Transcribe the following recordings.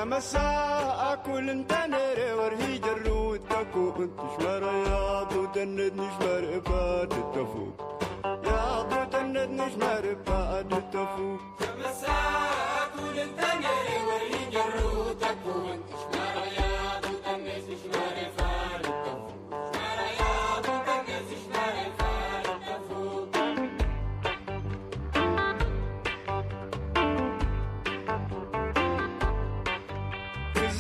مساء كل انت نري ورهي جرود تكو انت شمر يا ضو تند نشمر فاد التفوق يا ضو تند نشمر فاد التفوق مساء كل انت نري ورهي جرود تكو انت شمر يا ضو تند نشمر فاد التفوق شمر يا ضو تند نشمر فاد التفوق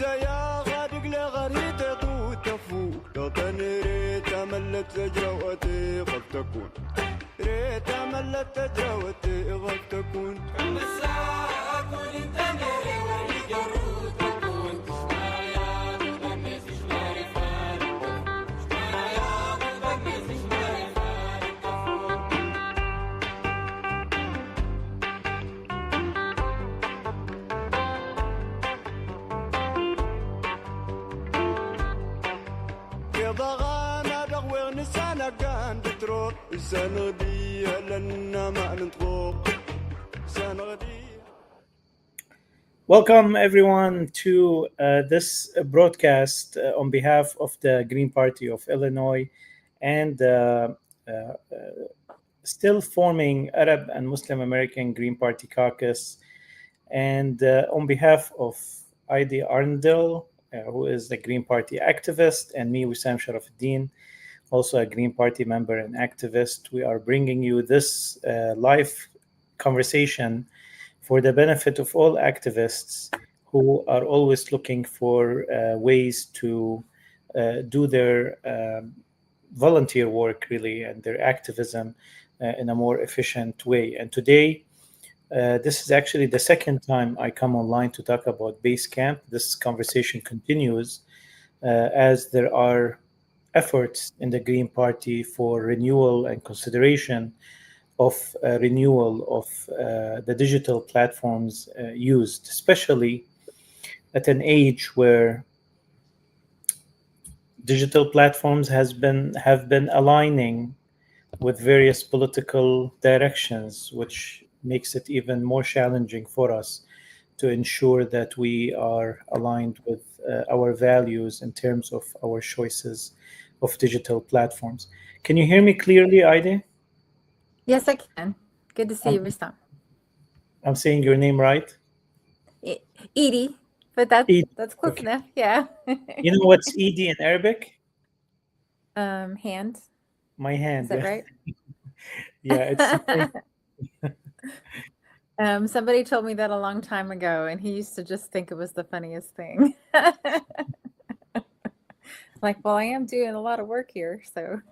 يا غادق لغريت ضو تفوق لطن ريت ملت جروتي غف تكون ريت ملت جروتي غف تكون مساء كل انت نري ولي جرود تكون شمار يا تغمس شمار فارق شمار يا تغمس شمار فارق ضغانا دغوغ نسانا كان بتروح سنغدي لنا ما نطوق سنغدي. Welcome everyone to this broadcast on behalf of the Green Party of Illinois and still forming Arab and Muslim American Green Party Caucus, and on behalf of Heidi Arndl, who is the Green Party activist, and me, Wissam Sharafuddin, also a Green Party member and activist. We are bringing you this live conversation for the benefit of all activists who are always looking for ways to do their volunteer work, really, and their activism in a more efficient way. And today, this is actually the second time I come online to talk about Basecamp. This conversation continues as there are efforts in the Green Party for renewal and consideration of renewal of the digital platforms used, especially at an age where digital platforms have been aligning with various political directions, which makes it even more challenging for us to ensure that we are aligned with our values in terms of our choices of digital platforms. Can you hear me clearly, Aide? Yes, I can. Good to see you, Wissam. I'm saying your name right? Edie, but that's close okay. enough. Yeah. You know what's Edie in Arabic? Hand. My hand. Is that right? Yeah, it's somebody told me that a long time ago, and he used to just think it was the funniest thing. Like, well, I am doing a lot of work here, so.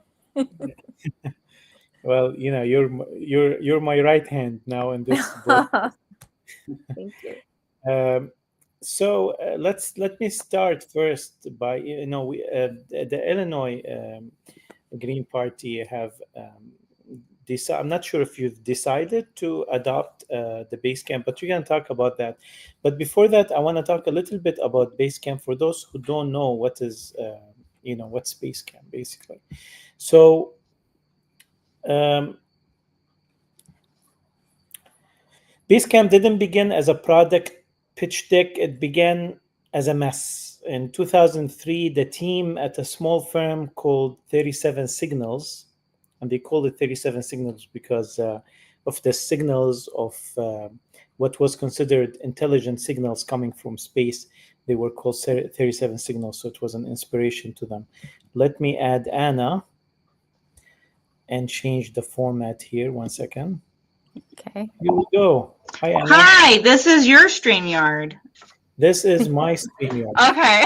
Well, you know, you're my right hand now in this book. Thank you. So let me start first by the Illinois Green Party have I'm not sure if you've decided to adopt the Basecamp, but we're going to talk about that. But before that, I want to talk a little bit about Basecamp for those who don't know what is what's Basecamp basically. So Basecamp didn't begin as a product pitch deck. It began as a mess. In 2003, the team at a small firm called 37 Signals, and they called it 37 Signals because of the signals of what was considered intelligent signals coming from space. They were called 37 Signals, so it was an inspiration to them. Let me add Anna and change the format here. 1 second. Okay. Here we go. Hi, Anna. Hi, this is your StreamYard. This is my StreamYard. Okay.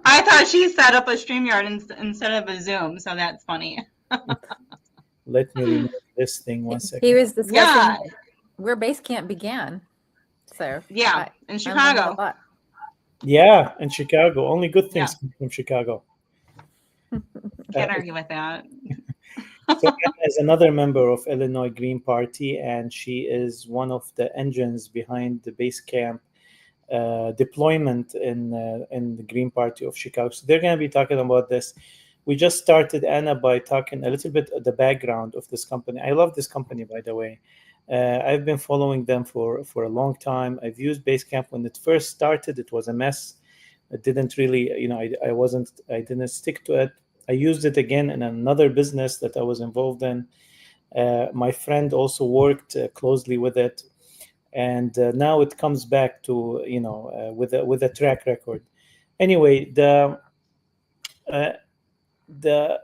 I thought she set up a StreamYard instead of a Zoom, so that's funny. Let me remove this thing 1 second. He was discussing where Basecamp began. So yeah, in Chicago. Yeah, in Chicago. Only good things come from Chicago. Can't argue with that. So Anna is another member of Illinois Green Party, and she is one of the engines behind the Basecamp deployment in the Green Party of Chicago. So they're going to be talking about this. We just started, Anna, by talking a little bit of the background of this company. I love this company, by the way. I've been following them for a long time. I've used Basecamp when it first started. It was a mess. I didn't really, I didn't stick to it. I used it again in another business that I was involved in. My friend also worked closely with it, and now it comes back to, with a track record. Anyway, uh, the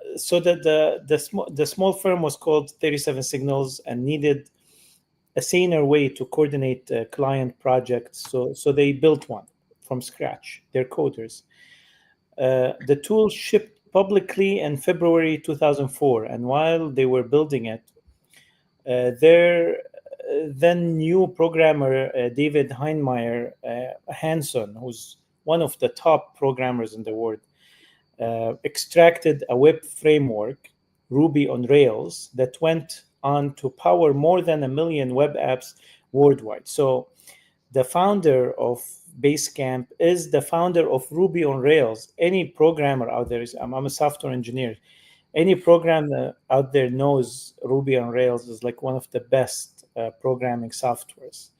small firm was called 37 Signals and needed a saner way to coordinate client projects. So they built one from scratch. They're coders. The tool shipped publicly in February 2004, and while they were building it, their then new programmer, David Heinemeier Hanson, who's one of the top programmers in the world, extracted a web framework, Ruby on Rails, that went on to power more than 1 million web apps worldwide. So the founder of Basecamp is the founder of Ruby on Rails. Any programmer out there I'm a software engineer. Any programmer out there knows Ruby on Rails is like one of the best programming softwares.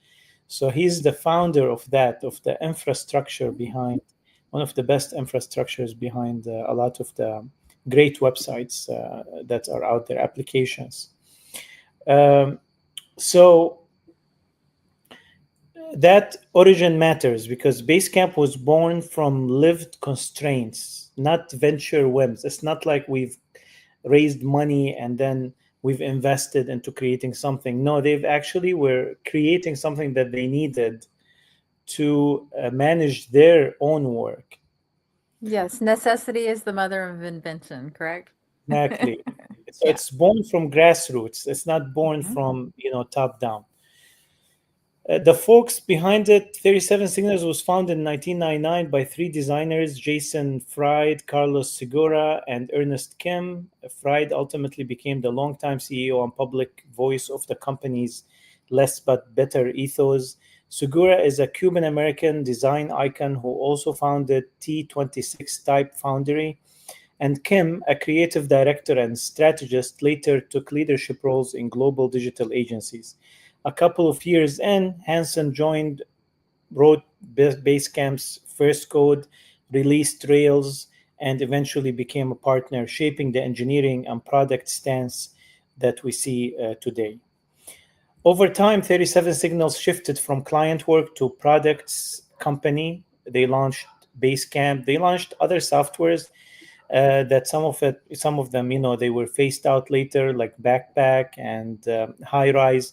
So he's the founder of that, of the infrastructure behind, one of the best infrastructures behind a lot of the great websites that are out there, applications. Um, so that origin matters because Basecamp was born from lived constraints, not venture whims. It's not like we've raised money and then we've invested into creating something. No, they've actually were creating something that they needed to manage their own work. Yes, necessity is the mother of invention, correct? Exactly. So Yeah. it's born from grassroots. It's not born Mhm. from, top down. The folks behind it, 37 Signals, was founded in 1999 by three designers, Jason Fried, Carlos Segura, and Ernest Kim. Fried ultimately became the longtime CEO and public voice of the company's less but better ethos. Segura is a Cuban American design icon who also founded T26 Type Foundry. And Kim, a creative director and strategist, later took leadership roles in global digital agencies. A couple of years in, Hansen joined, wrote Basecamp's first code, released Rails, and eventually became a partner, shaping the engineering and product stance that we see today. Over time, 37 Signals shifted from client work to products company. They launched Basecamp. They launched other softwares that some of them, they were phased out later, like Backpack and High Rise.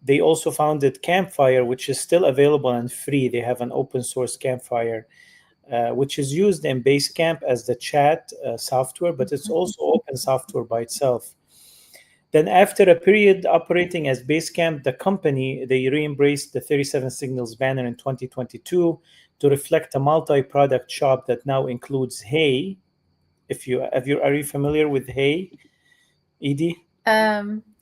They also founded Campfire, which is still available and free. They have an open source Campfire, which is used in Basecamp as the chat software, but it's also open software by itself. Then, after a period operating as Basecamp, the company, they re-embraced the 37 Signals banner in 2022 to reflect a multi-product shop that now includes Hey. Are you familiar with Hey, Edie?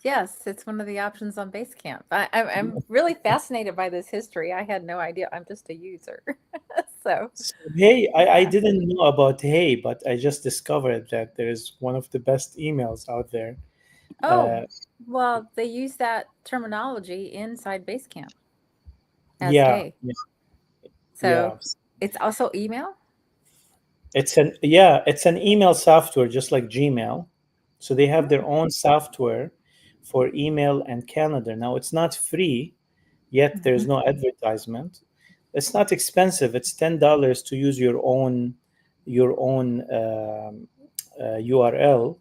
Yes, it's one of the options on Basecamp. I'm really fascinated by this history. I had no idea. I'm just a user. So, So, Hey, I yeah. didn't know about Hey, but I just discovered that there is one of the best emails out there. Oh, Uh, well, they use that terminology inside Basecamp as yeah, hey. yeah, So yeah. it's also email? It's an email software just like Gmail. So they have their Oh. own software for email and calendar. Now it's not free, yet there's Mhm. no advertisement. It's not expensive. It's $10 to use your own URL,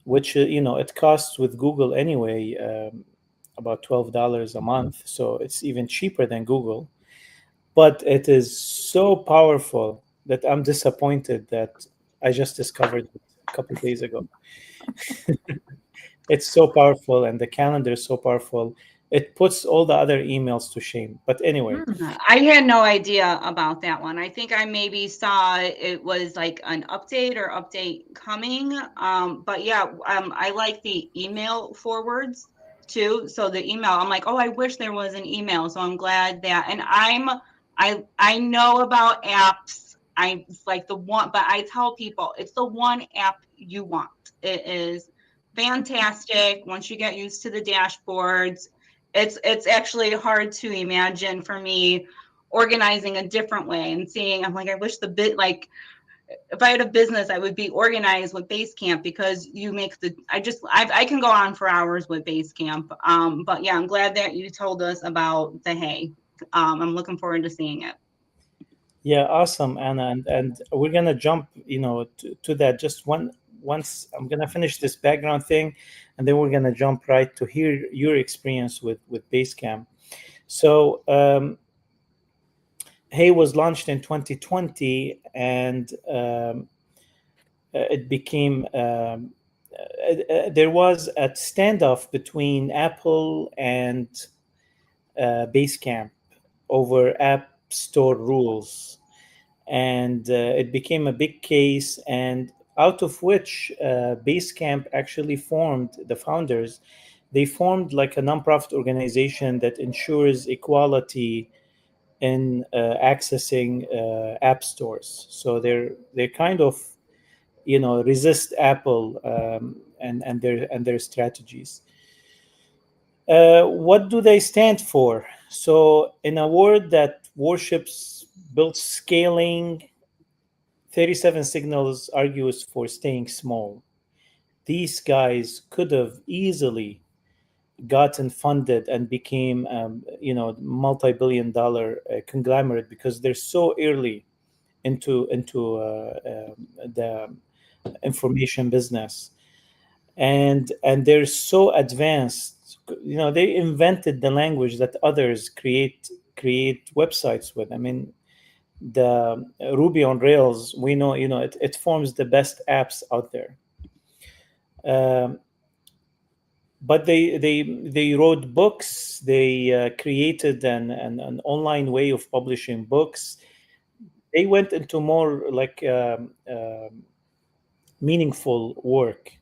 which it costs with Google anyway, about $12 a month. So it's even cheaper than Google. But it is so powerful that I'm disappointed that I just discovered it a couple of days ago. It's so powerful, and the calendar is so powerful. It puts all the other emails to shame. But anyway, Hmm. I had no idea about that one. I think I maybe saw it was like an update or update coming. But yeah, I like the email forwards too. So the email, I'm like, oh, I wish there was an email. So I'm glad that, and I know about apps. I like the one, but I tell people it's the one app you want. It is fantastic once you get used to the dashboards. it's actually hard to imagine for me organizing a different way and seeing. I'm like, I wish the bit like if I had a business, I would be organized with Basecamp because you make the. I can go on for hours with Basecamp. But yeah, I'm glad that you told us about the hay. I'm looking forward to seeing it. Yeah, awesome, Anna, and we're gonna jump, to that just once I'm gonna finish this background thing, and then we're gonna jump right to hear your experience with Basecamp. So, Hey was launched in 2020, and it became there was a standoff between Apple and Basecamp over App Store rules, and it became a big case, and out of which Basecamp actually formed, the founders, they formed like a nonprofit organization that ensures equality in accessing app stores. So they're kind of, resist Apple, and their strategies. What do they stand for? So, in a world that worships built scaling, 37 Signals argues for staying small. These guys could have easily gotten funded and became, multi-billion-dollar conglomerate because they're so early into the information business, and they're so advanced. They invented the language that others create websites with. I mean, the Ruby on Rails, we know, it forms the best apps out there. Um, but they wrote books. They created an online way of publishing books. They went into more like meaningful work.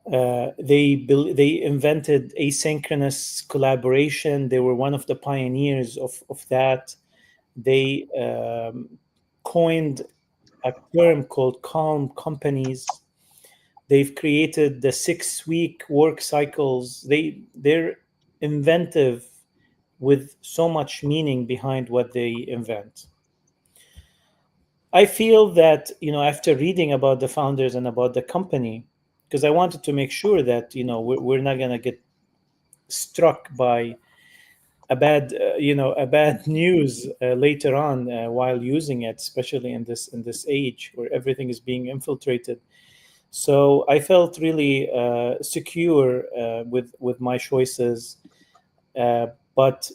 They invented asynchronous collaboration. They were one of the pioneers of that. They coined a term called calm companies. They've created the 6-week work cycles. They're inventive with so much meaning behind what they invent. I feel that, after reading about the founders and about the company, because I wanted to make sure that, we're not going to get struck by a bad news later on while using it, especially in this age where everything is being infiltrated. So I felt really secure with my choices, but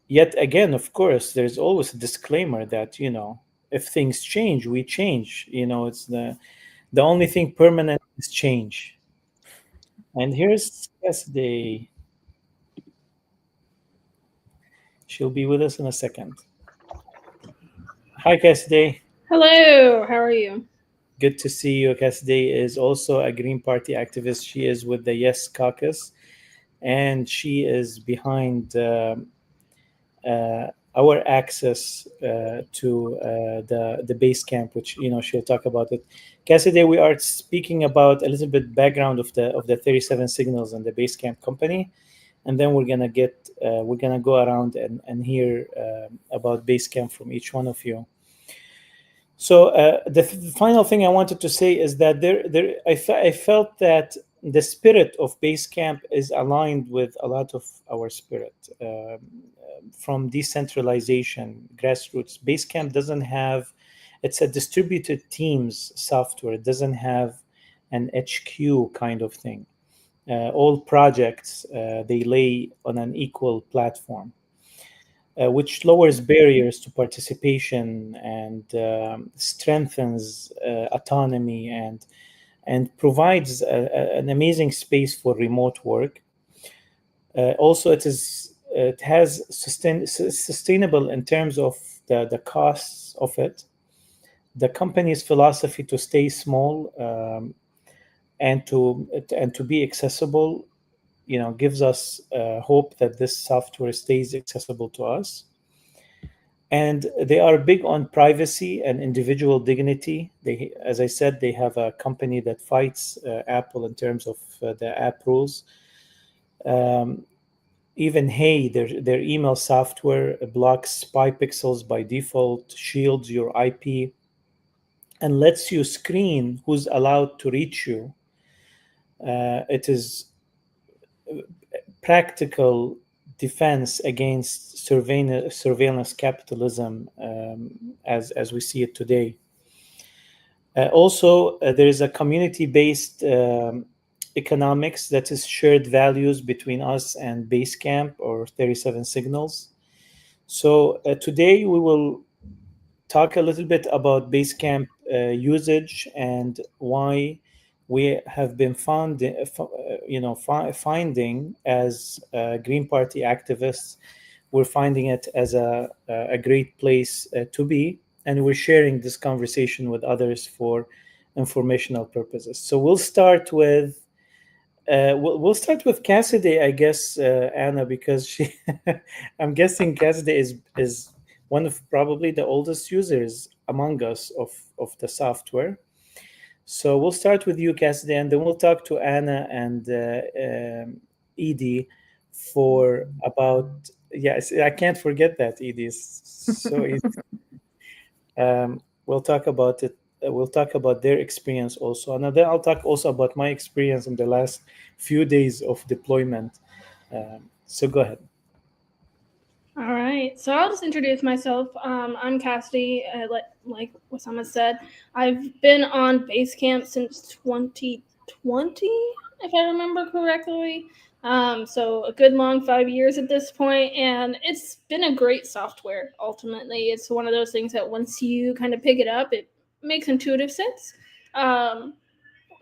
yet again, of course, there's always a disclaimer that, if things change, we change. It's the only thing permanent is change. And here's Cassidy. She'll be with us in a second. Hi, Cassidy. Hello, how are you? Good to see you. Cassidy is also a Green Party activist. She is with the Yes Caucus, and she is behind our access to the Basecamp, which she'll talk about it. Cassidy, we are speaking about a little bit background of the 37 Signals and the Basecamp company, and then we're gonna go around and hear about Basecamp from each one of you. So the final thing I wanted to say is that I felt that the spirit of Basecamp is aligned with a lot of our spirit, from decentralization, grassroots. Basecamp doesn't have, it's a distributed teams software. It doesn't have an HQ kind of thing. All projects, they lay on an equal platform. Which lowers barriers to participation and strengthens autonomy and provides an amazing space for remote work. Also, it has sustainable in terms of the costs of it. The company's philosophy to stay small, and to be accessible, gives us hope that this software stays accessible to us. And they are big on privacy and individual dignity. As I said, they have a company that fights Apple in terms of the app rules. Um, Even Hey, their email software blocks spy pixels by default, shields your IP, and lets you screen who's allowed to reach you. It is practical defense against surveillance capitalism, as we see it today. Also, there is a community-based economics that is shared values between us and Basecamp or 37 Signals. So today we will talk a little bit about Basecamp usage and why we have been finding as Green Party activists, we're finding it as a great place to be, and we're sharing this conversation with others for informational purposes. So we'll start with Cassidy, I guess, Anna, because she, I'm guessing Cassidy is one of probably the oldest users among us of the software. So we'll start with you, Cassidy, and then we'll talk to Anna and Edie for about, yes, I can't forget that, Edie. It's so easy. We'll talk about it. We'll talk about their experience also, and then I'll talk also about my experience in the last few days of deployment. So go ahead. All right, so I'll just introduce myself. I'm Cassidy. Like Osama said, I've been on Basecamp since 2020, if I remember correctly. So a good long 5 years at this point, and it's been a great software. Ultimately, it's one of those things that once you kind of pick it up, it makes intuitive sense.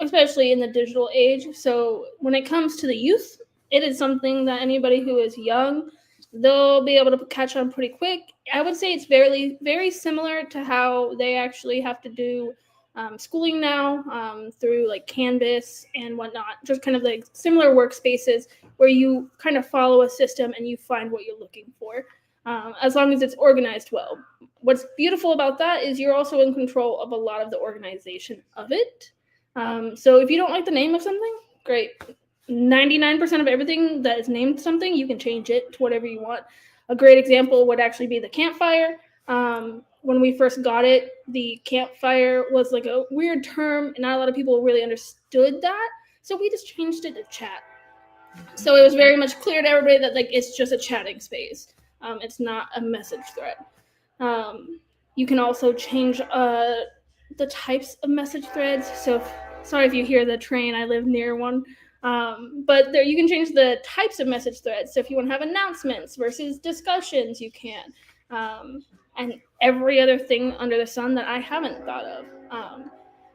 Especially in the digital age. So when it comes to the youth, it is something that anybody who is young, they'll be able to catch on pretty quick. I would say it's very similar to how they actually have to do schooling now through like Canvas and whatnot. Just kind of like similar workspaces where you kind of follow a system and you find what you're looking for, as long as it's organized well. What's beautiful about that is you're also in control of a lot of the organization of it. So if you don't like the name of something, great. 99% of everything that is named something, you can change it to whatever you want. A great example would actually be the campfire. When we first got it, the campfire was like a weird term, and not a lot of people really understood that. So we just changed it to chat. So it was very much clear to everybody that like it's just a chatting space. It's not a message thread. You can also change the types of message threads. So sorry if you hear the train, I live near one. But there you can change the types of message threads. So if you want to have announcements versus discussions, you can. And every other thing under the sun that I haven't thought of.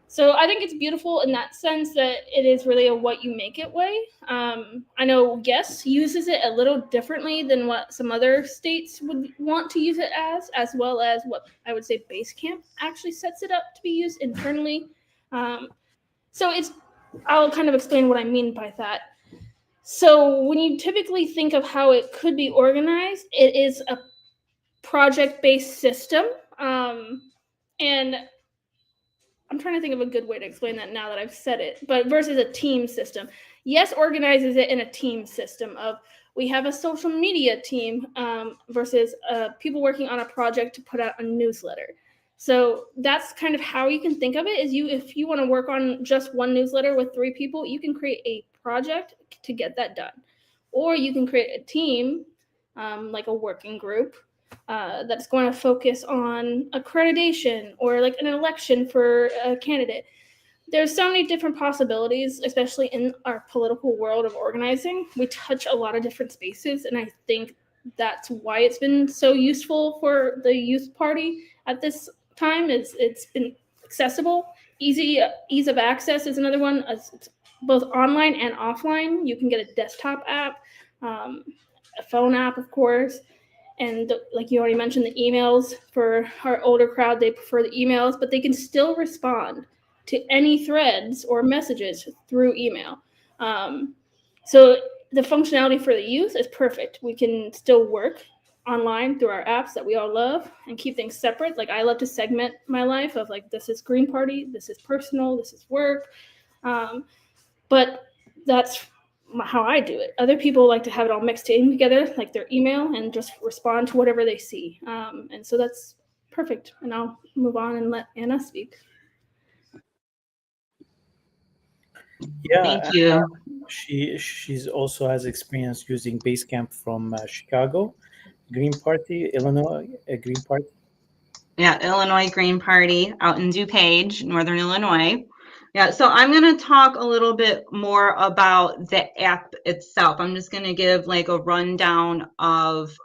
So I think it's beautiful in that sense that it is really a what you make it way. I know Guess uses it a little differently than what some other states would want to use it as well as what I would say Basecamp actually sets it up to be used internally. So I'll kind of explain what I mean by that. So when you typically think of how it could be organized, it is a project-based system. And I'm trying to think of a good way to explain that now that I've said it, but versus a team system. Yes organizes it in a team system of we have a social media team versus people working on a project to put out a newsletter. So that's kind of how you can think of it is if you want to work on just one newsletter with 3 people, you can create a project to get that done. Or you can create a team, like a working group, that's going to focus on accreditation or like an election for a candidate. There's so many different possibilities, especially in our political world of organizing. We touch a lot of different spaces, and I think that's why it's been so useful for the youth party at this time. It's been accessible, ease of access is another one. It's both online and offline. You can get a desktop app, a phone app, of course. And like you already mentioned, the emails for our older crowd, they prefer the emails, but they can still respond to any threads or messages through email. So the functionality for the youth is perfect. We can still work online through our apps that we all love and keep things separate. Like I love to segment my life of like, this is Green Party, this is personal, this is work. But that's how I do it. Other people like to have it all mixed in together, like their email, and just respond to whatever they see. And so that's perfect. And I'll move on and let Anna speak. Yeah, Thank you. she's also has experience using Basecamp from Chicago, Green Party, Illinois, Green Party. Yeah, Illinois Green Party out in DuPage, Northern Illinois. Yeah, so I'm going to talk a little bit more about the app itself. I'm just going to give like a rundown of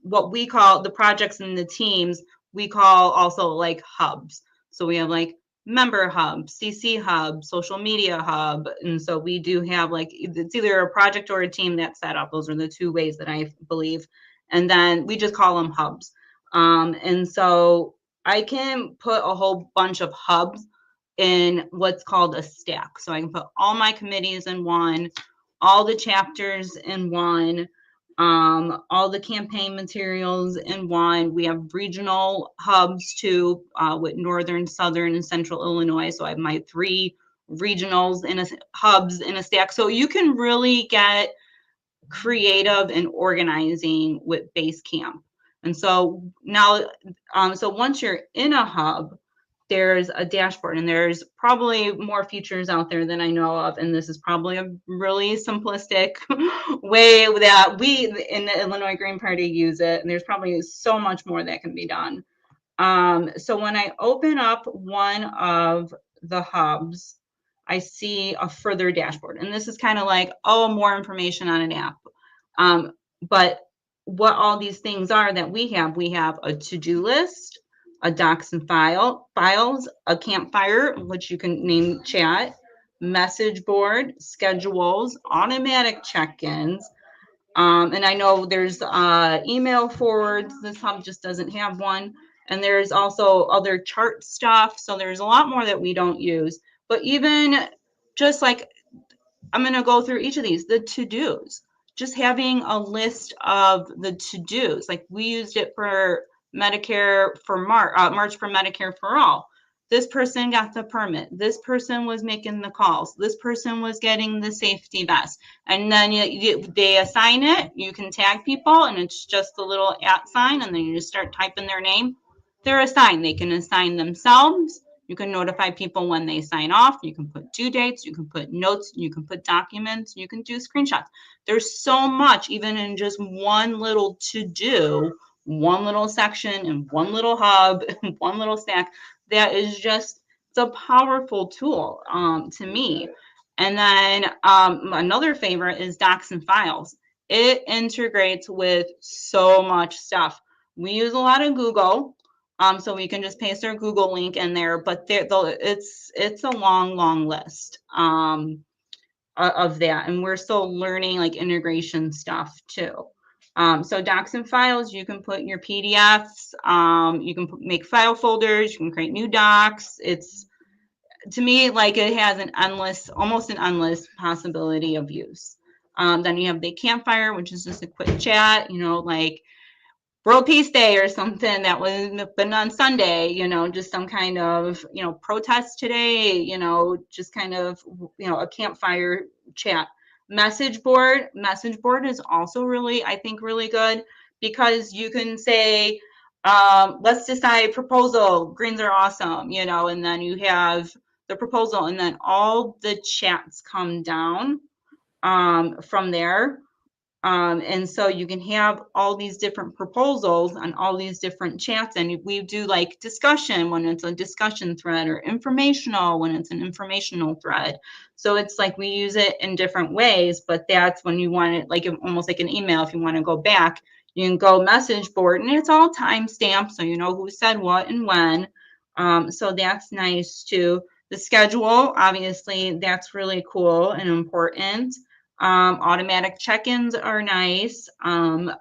what we call the projects and the teams. We call also like hubs. So we have like member hub, CC hub, social media hub. And so we do have like, it's either a project or a team that's set up. Those are the two ways that I believe. And then we just call them hubs. And so I can put a whole bunch of hubs in what's called a stack. So I can put all my committees in one, all the chapters in one, all the campaign materials in one. We have regional hubs too, with Northern, Southern, and Central Illinois. So I have my 3 regionals in hubs in a stack. So you can really get creative and organizing with Basecamp. And so now, so once you're in a hub, there's a dashboard, and there's probably more features out there than I know of. And this is probably a really simplistic way that we in the Illinois Green Party use it. And there's probably so much more that can be done. So when I open up one of the hubs, I see a further dashboard. And this is kind of like, oh, more information on an app. But what all these things are that we have a to-do list, a docs and files, a campfire, which you can name chat, message board, schedules, automatic check-ins. And I know there's email forwards. This hub just doesn't have one. And there's also other chart stuff. So there's a lot more that we don't use. But even just like, I'm going to go through each of these, the to-dos, just having a list of the to-dos. Like we used it for Medicare for March for Medicare for All. This person got the permit. This person was making the calls. This person was getting the safety vest. And then they assign it. You can tag people, and it's just a little @ sign, and then you just start typing their name. They're assigned. They can assign themselves. You can notify people when they sign off. You can put due dates. You can put notes. You can put documents. You can do screenshots. There's so much, even in just one little to-do, one little section and one little hub and one little stack. That is just, it's a powerful tool to me. And then another favorite is docs and files. It integrates with so much stuff. We use a lot of Google. So we can just paste our Google link in there, but it's a long list of that, and we're still learning like integration stuff too. So docs and files, you can put your PDFs, you can make file folders, you can create new docs. It's, to me, like it has almost an endless possibility of use. Then you have the campfire, which is just a quick chat, like World Peace Day or something that was been on Sunday, just some kind of, protest today, just kind of, a campfire chat. Message board is also really, I think, really good, because you can say, let's decide proposal, greens are awesome, and then you have the proposal, and then all the chats come down from there. And so you can have all these different proposals on all these different chats, and we do like discussion when it's a discussion thread, or informational when it's an informational thread. So it's like we use it in different ways, but that's when you want it, like almost like an email. If you want to go back, you can go message board, and it's all timestamped, so you know who said what and when. So that's nice too. The schedule, obviously, that's really cool and important. Automatic check-ins are nice. I'm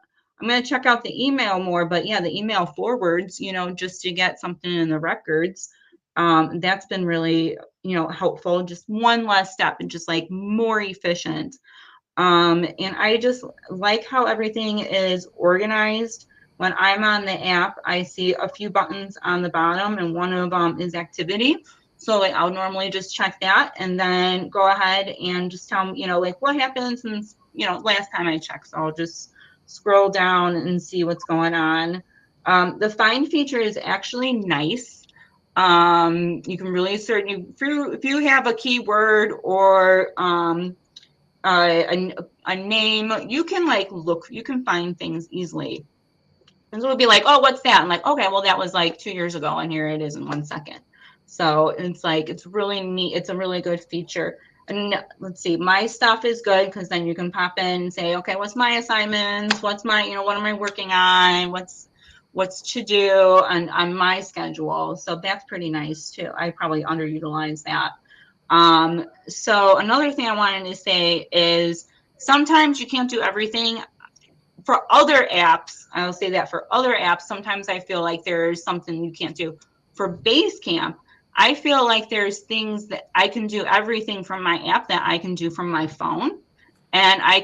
going to check out the email more, but yeah, the email forwards, just to get something in the records. That's been really, helpful. Just one less step and just like more efficient. And I just like how everything is organized. When I'm on the app, I see a few buttons on the bottom, and one of them is activity. So like I'll normally just check that and then go ahead and just tell them, like what happened since, last time I checked. So I'll just scroll down and see what's going on. The find feature is actually nice. You can really search if you have a keyword or a name, you can you can find things easily. And so it'll be like, oh, what's that? I'm like, okay, well, that was like 2 years ago, and here it is in 1 second. So it's really neat. It's a really good feature. And let's see, my stuff is good because then you can pop in and say, okay, what's my assignments? What's my, what am I working on? What's to do on my schedule? So that's pretty nice too. I probably underutilize that. So another thing I wanted to say is sometimes you can't do everything. For other apps, I'll say that for other apps, sometimes I feel like there's something you can't do. For Basecamp, I feel like there's things that I can do everything from my app that I can do from my phone. And I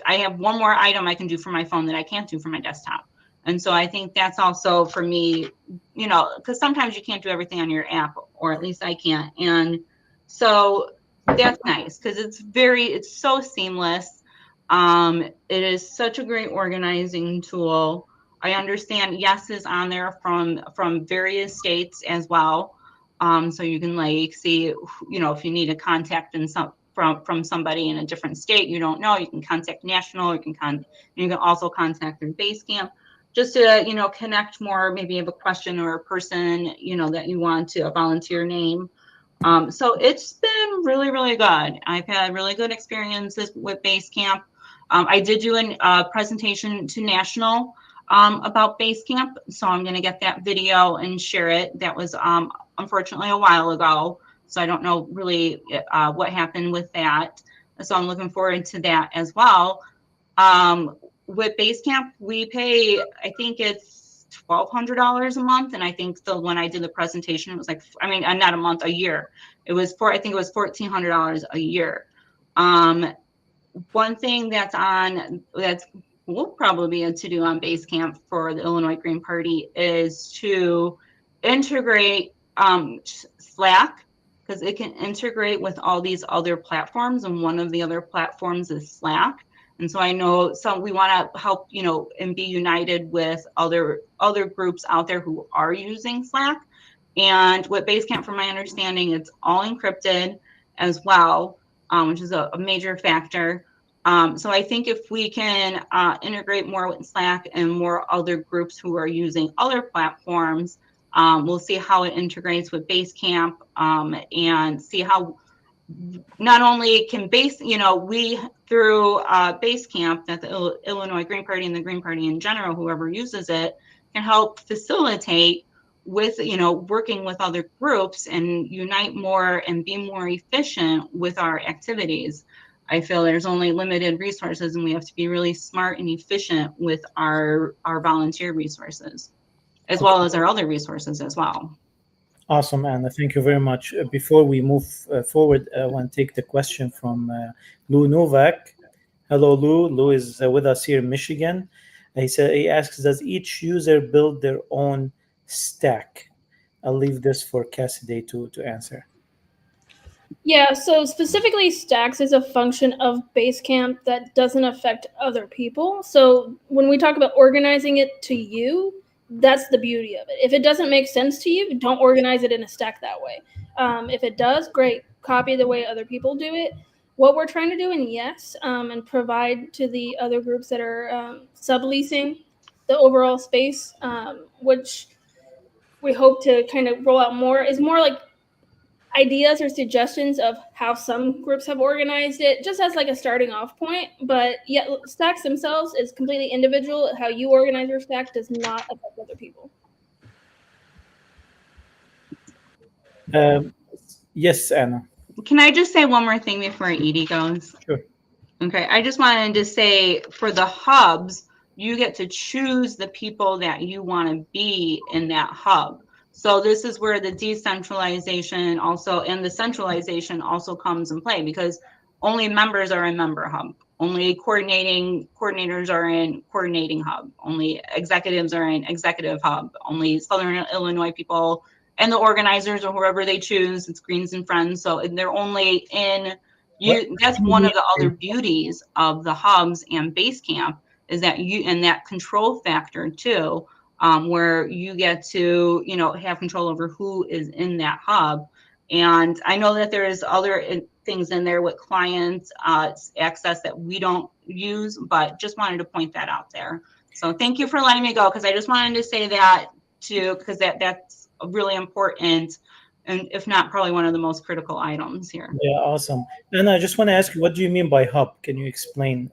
have one more item I can do from my phone that I can't do from my desktop. And so I think that's also for me, because sometimes you can't do everything on your app, or at least I can't. And so that's nice because it's so seamless. It is such a great organizing tool. I understand Yes is on there from various states as well. So you can see, if you need a contact from somebody in a different state you don't know, you can contact national. You can also contact through Basecamp just to connect more. Maybe you have a question or a person that you want to a volunteer name. So it's been really, really good. I've had really good experiences with Basecamp. I did do a presentation to National about Basecamp, so I'm going to get that video and share it. That was unfortunately a while ago, so I don't know really what happened with that. So I'm looking forward to that as well. With Basecamp, we pay, I think it's $1,200 a month, and I think when I did the presentation, it was not a month, a year. I think it was $1,400 a year. One thing that's will probably be a to-do on Basecamp for the Illinois Green Party is to integrate Slack, because it can integrate with all these other platforms, and one of the other platforms is Slack. And so I know we want to help, and be united with other groups out there who are using Slack. And with Basecamp, from my understanding, it's all encrypted as well, which is a major factor. So I think if we can integrate more with Slack and more other groups who are using other platforms, we'll see how it integrates with Basecamp, and see how not only can we through Basecamp, that the Illinois Green Party and the Green Party in general, whoever uses it, can help facilitate with working with other groups and unite more and be more efficient with our activities. I feel there's only limited resources, and we have to be really smart and efficient with our volunteer resources, as well as our other resources as well. Awesome, Anna. Thank you very much. Before we move forward, I want to take the question from Lou Novak. Hello, Lou. Lou is with us here in Michigan. He asks, does each user build their own stack? I'll leave this for Cassidy to answer. Yeah, so specifically stacks is a function of Basecamp that doesn't affect other people. So when we talk about organizing it to you, that's the beauty of it. If it doesn't make sense to you, don't organize it in a stack that way. If it does, great. Copy the way other people do it. What we're trying to do in Yes, and provide to the other groups that are subleasing the overall space, which we hope to kind of roll out more, is more like ideas or suggestions of how some groups have organized it, just as like a starting off point. But yet stacks themselves is completely individual. How you organize your stack does not affect other people. Yes, Anna. Can I just say one more thing before Edie goes? Sure. Okay, I just wanted to say for the hubs, you get to choose the people that you want to be in that hub. So this is where the decentralization also and the centralization also comes in play, because only members are in member hub. Only coordinators are in coordinating hub. Only executives are in executive hub. Only Southern Illinois people and the organizers or whoever they choose, it's Greens and Friends. So they're only in you. That's one of the other beauties of the hubs and Basecamp is that and that control factor too, where you get to, have control over who is in that hub. And I know that there is other things in there with clients access that we don't use, but just wanted to point that out there. So thank you for letting me go, because I just wanted to say that too, because that's really important, and if not, probably one of the most critical items here. Yeah, awesome. And I just want to ask you, what do you mean by hub? Can you explain?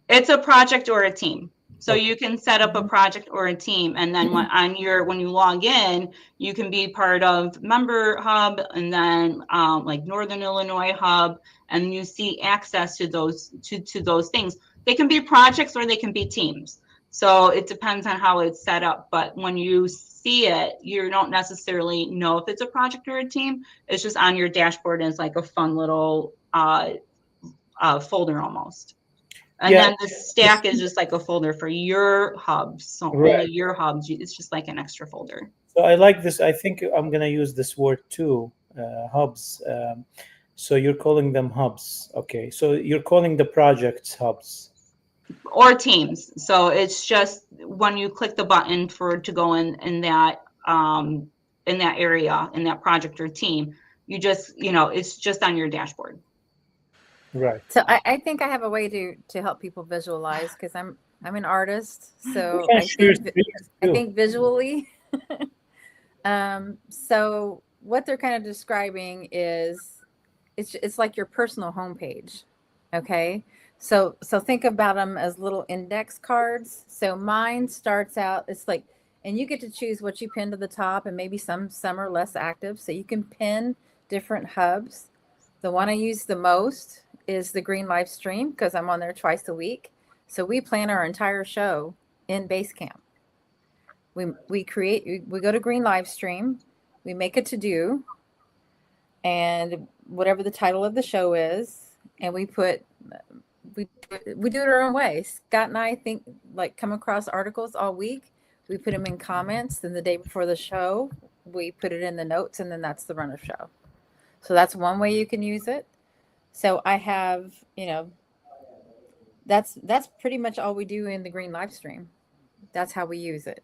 It's a project or a team. So Okay. you can set up a project or a team, and then when you log in, you can be part of member hub, and then like Northern Illinois hub, and you see access to those to those things. They can be projects or they can be teams. So it depends on how it's set up. But when you see it, you don't necessarily know if it's a project or a team. It's just on your dashboard, and it's like a fun little folder almost. And Yeah. then the stack is just like a folder for your hubs. So Right. only your hubs, it's just like an extra folder. So I like this. I think I'm going to use this word too, hubs. So you're calling them hubs. Okay. So you're calling the projects hubs. Or teams. So it's just when you click the button to go in that area, in that project or team, you just, it's just on your dashboard. Right. So I think I have a way to help people visualize, because I'm an artist, so You can share screens I too. think visually. So what they're kind of describing is it's like your personal homepage. Okay. So think about them as little index cards. So mine starts out, it's like, and you get to choose what you pin to the top, and maybe some are less active. So you can pin different hubs. The one I use the most is the Green live stream, because I'm on there twice a week. So we plan our entire show in Basecamp. We go to Green live stream, we make a to-do, and whatever the title of the show is, and we do it our own way. Scott and I come across articles all week. We put them in comments. Then the day before the show, we put it in the notes, and then that's the run of show. So that's one way you can use it. So I have, that's pretty much all we do in the Green live stream. That's how we use it.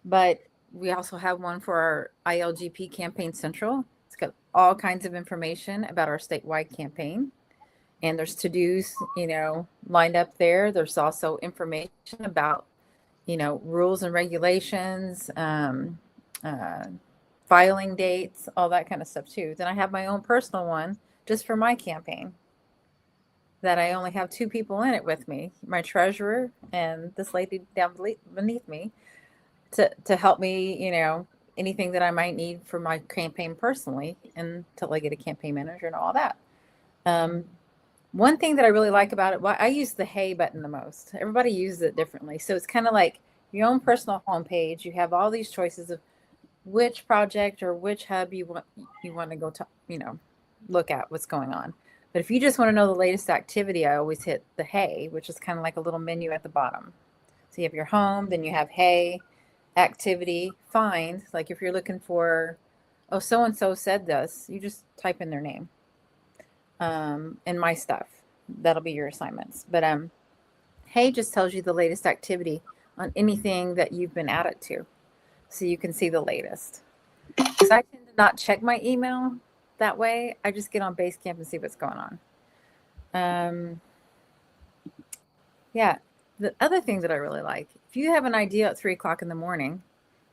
But we also have one for our ILGP Campaign Central. It's got all kinds of information about our statewide campaign. And there's to-dos, lined up there. There's also information about, rules and regulations, filing dates, all that kind of stuff too. Then I have my own personal one just for my campaign that I only have 2 people in it with me, my treasurer and this lady down beneath me to help me, anything that I might need for my campaign personally, until I get a campaign manager and all that. One thing that I really like about it, I use the hey button the most. Everybody uses it differently. So it's kind of like your own personal homepage. You have all these choices of which project or which hub you want to go to, look at what's going on. But if you just want to know the latest activity, I always hit the hey, which is kind of like a little menu at the bottom. So you have your home, then you have hey, activity, find. Like if you're looking for, so-and-so said this, you just type in their name. And my stuff. That'll be your assignments. But hey just tells you the latest activity on anything that you've been added to. So you can see the latest. Because I tend to not check my email that way. I just get on Basecamp and see what's going on. Yeah. The other thing that I really like, if you have an idea at 3:00 in the morning,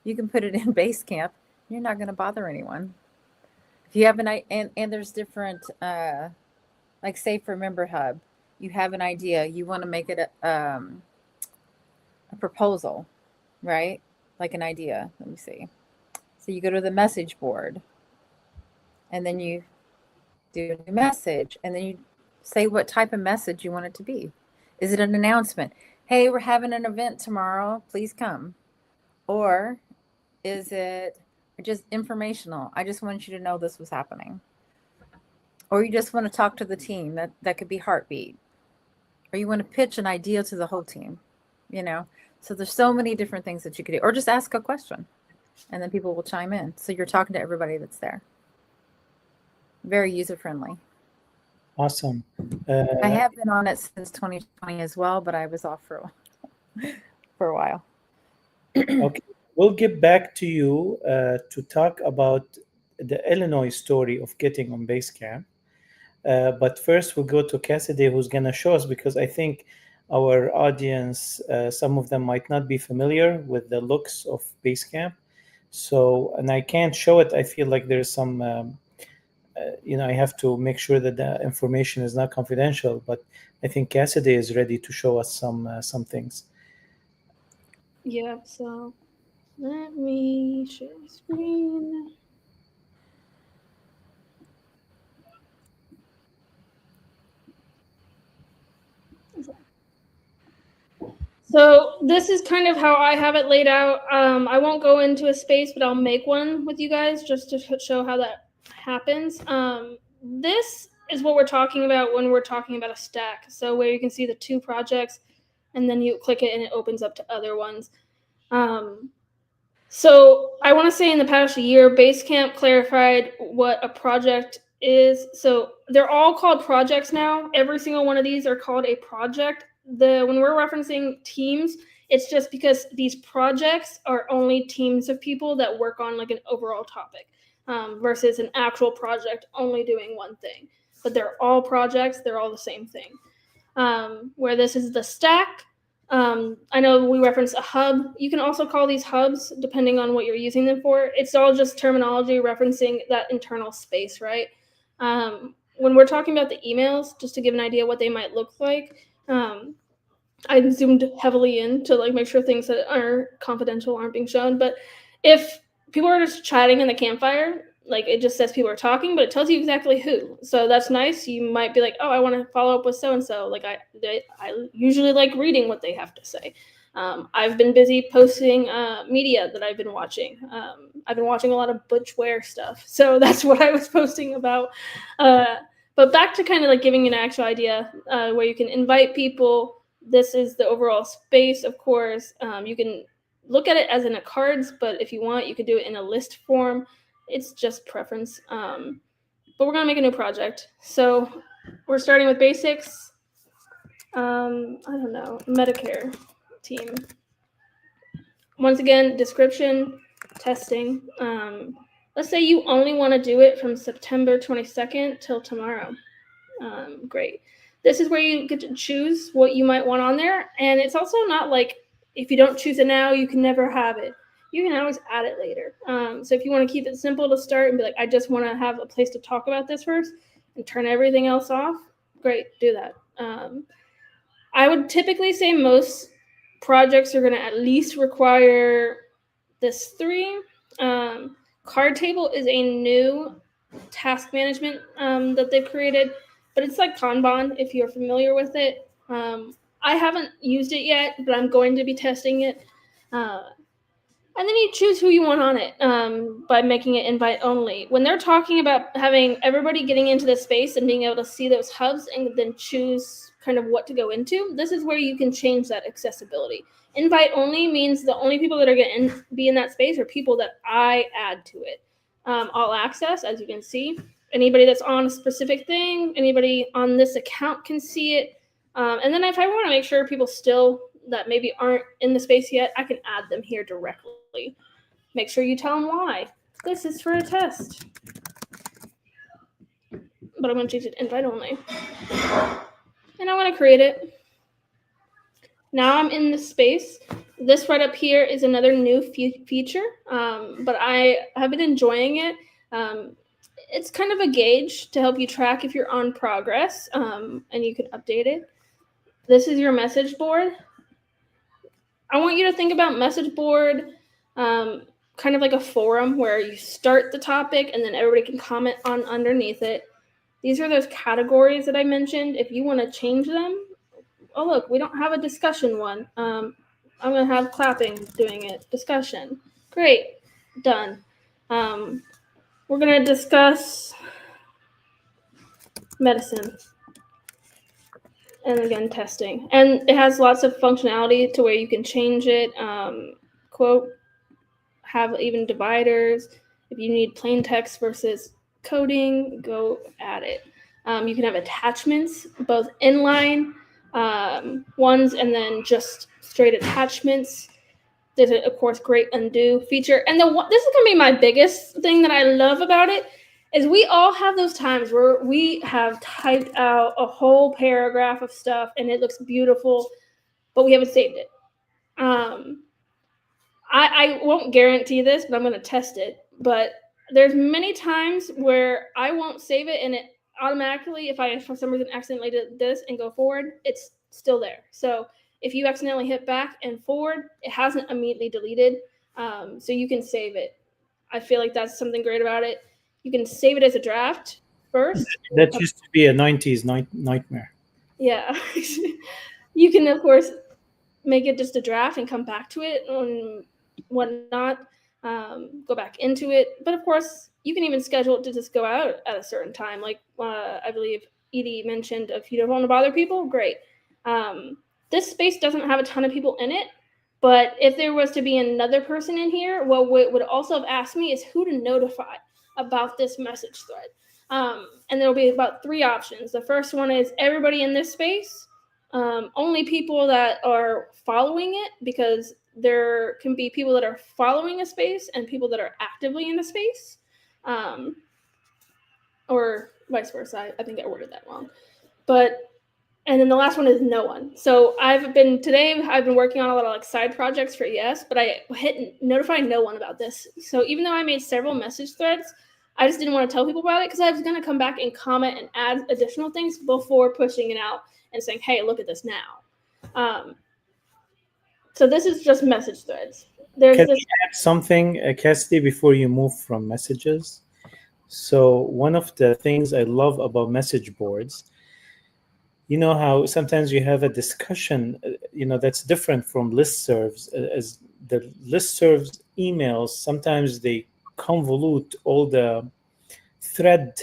you can put it in Basecamp. You're not going to bother anyone. If you have and there's different, like say for Member Hub, you have an idea, you want to make it a proposal, right? Like an idea. Let me see. So you go to the message board, and then you do a message, and then you say what type of message you want it to be. Is it an announcement? Hey, we're having an event tomorrow. Please come. Or is it just informational? I just want you to know this was happening. Or you just want to talk to the team. That could be heartbeat. Or you want to pitch an idea to the whole team, So there's so many different things that you could do. Or just ask a question. and then people will chime in. So you're talking to everybody that's there. Very user-friendly. Awesome. I have been on it since 2020 as well, but I was off for a while. Okay, we'll get back to you to talk about the Illinois story of getting on Basecamp. But first, we'll go to Cassidy, who's going to show us, because I think our audience, some of them might not be familiar with the looks of Basecamp. So, and I can't show it. I feel like there's some, I have to make sure that the information is not confidential. But I think Cassidy is ready to show us some things. Yeah, so let me share my screen. So this is kind of how I have it laid out. I won't go into a space, but I'll make one with you guys just to show how that happens. This is what we're talking about when we're talking about a stack. So where you can see the 2 projects, and then you click it and it opens up to other ones. So I want to say in the past year, Basecamp clarified what a project is. So they're all called projects now. Every single one of these are called a project. When we're referencing teams, it's just because these projects are only teams of people that work on like an overall topic, versus an actual project only doing one thing. But they're all projects. They're all the same thing. Where this is the stack. I know we reference a hub. You can also call these hubs depending on what you're using them for. It's all just terminology referencing that internal space, right? When we're talking about the emails, just to give an idea what they might look like, I zoomed heavily in to like make sure things that are confidential aren't being shown. But if people are just chatting in the campfire, like it just says people are talking, but it tells you exactly who. So that's nice. You might be like, oh, I want to follow up with so-and-so. Like I usually like reading what they have to say. I've been busy posting media that I've been watching. I've been watching a lot of butchwear stuff. So that's what I was posting about. But back to kind of like giving an actual idea where you can invite people. This is the overall space, of course. You can look at it as in a cards, but if you want, you could do it in a list form. It's just preference. But we're going to make a new project. So we're starting with basics. I don't know, Medicare team. Once again, description, testing. Let's say you only want to do it from September 22nd till tomorrow. Great. This is where you get to choose what you might want on there. And it's also not like if you don't choose it now, you can never have it. You can always add it later. So if you want to keep it simple to start and be like, I just want to have a place to talk about this first and turn everything else off, great, do that. I would typically say most projects are going to at least require this 3. Card table is a new task management that they've created, but it's like Kanban if you're familiar with it. I haven't used it yet, but I'm going to be testing it. And then you choose who you want on it by making it invite only. When they're talking about having everybody getting into the space and being able to see those hubs and then choose kind of what to go into, this is where you can change that accessibility. Invite only means the only people that are going to be in that space are people that I add to it. All access, as you can see. Anybody that's on a specific thing, anybody on this account can see it. And then if I want to make sure people still that maybe aren't in the space yet, I can add them here directly. Make sure you tell them why. This is for a test. But I'm going to change it to invite only. And I'm going to create it. Now I'm in the space. This right up here is another new feature, but I have been enjoying it. It's kind of a gauge to help you track if you're on progress, and you can update it. This is your message board. I want you to think about message board kind of like a forum where you start the topic and then everybody can comment on underneath it. These are those categories that I mentioned. If you want to change them, oh, look, we don't have a discussion one. I'm going to have clapping doing it. Discussion. Great. Done. We're going to discuss medicine. And again, testing. And it has lots of functionality to where you can change it. Quote, have even dividers. If you need plain text versus coding, go at it. You can have attachments, both inline ones and then just straight attachments. There's a, of course, great undo feature. And this is gonna be my biggest thing that I love about it, is we all have those times where we have typed out a whole paragraph of stuff and it looks beautiful, but we haven't saved it. I won't guarantee this, but I'm going to test it. But there's many times where I won't save it, and it automatically, if I for some reason accidentally did this and go forward, it's still there. So if you accidentally hit back and forward, it hasn't immediately deleted. So you can save it. I feel like that's something great about it. You can save it as a draft first. That used to be a 90s nightmare. Yeah. You can, of course, make it just a draft and come back to it and whatnot, go back into it. But of course, you can even schedule it to just go out at a certain time. Like I believe Edie mentioned, if you don't want to bother people, great. This space doesn't have a ton of people in it, but if there was to be another person in here, what would also have asked me is who to notify about this message thread. And there'll be about 3 options. The first one is everybody in this space, only people that are following it, because there can be people that are following a space and people that are actively in the space, or vice versa. I think I worded that wrong. And then the last one is no one. So I've been working on a lot of like side projects for ES, but I hit notify no one about this. So even though I made several message threads, I just didn't want to tell people about it because I was going to come back and comment and add additional things before pushing it out and saying, hey, look at this now. So this is just message threads. Can you add something, Cassidy, before you move from messages? So one of the things I love about message boards, you know how sometimes you have a discussion, that's different from listservs. As the listservs emails, sometimes they convolute all the thread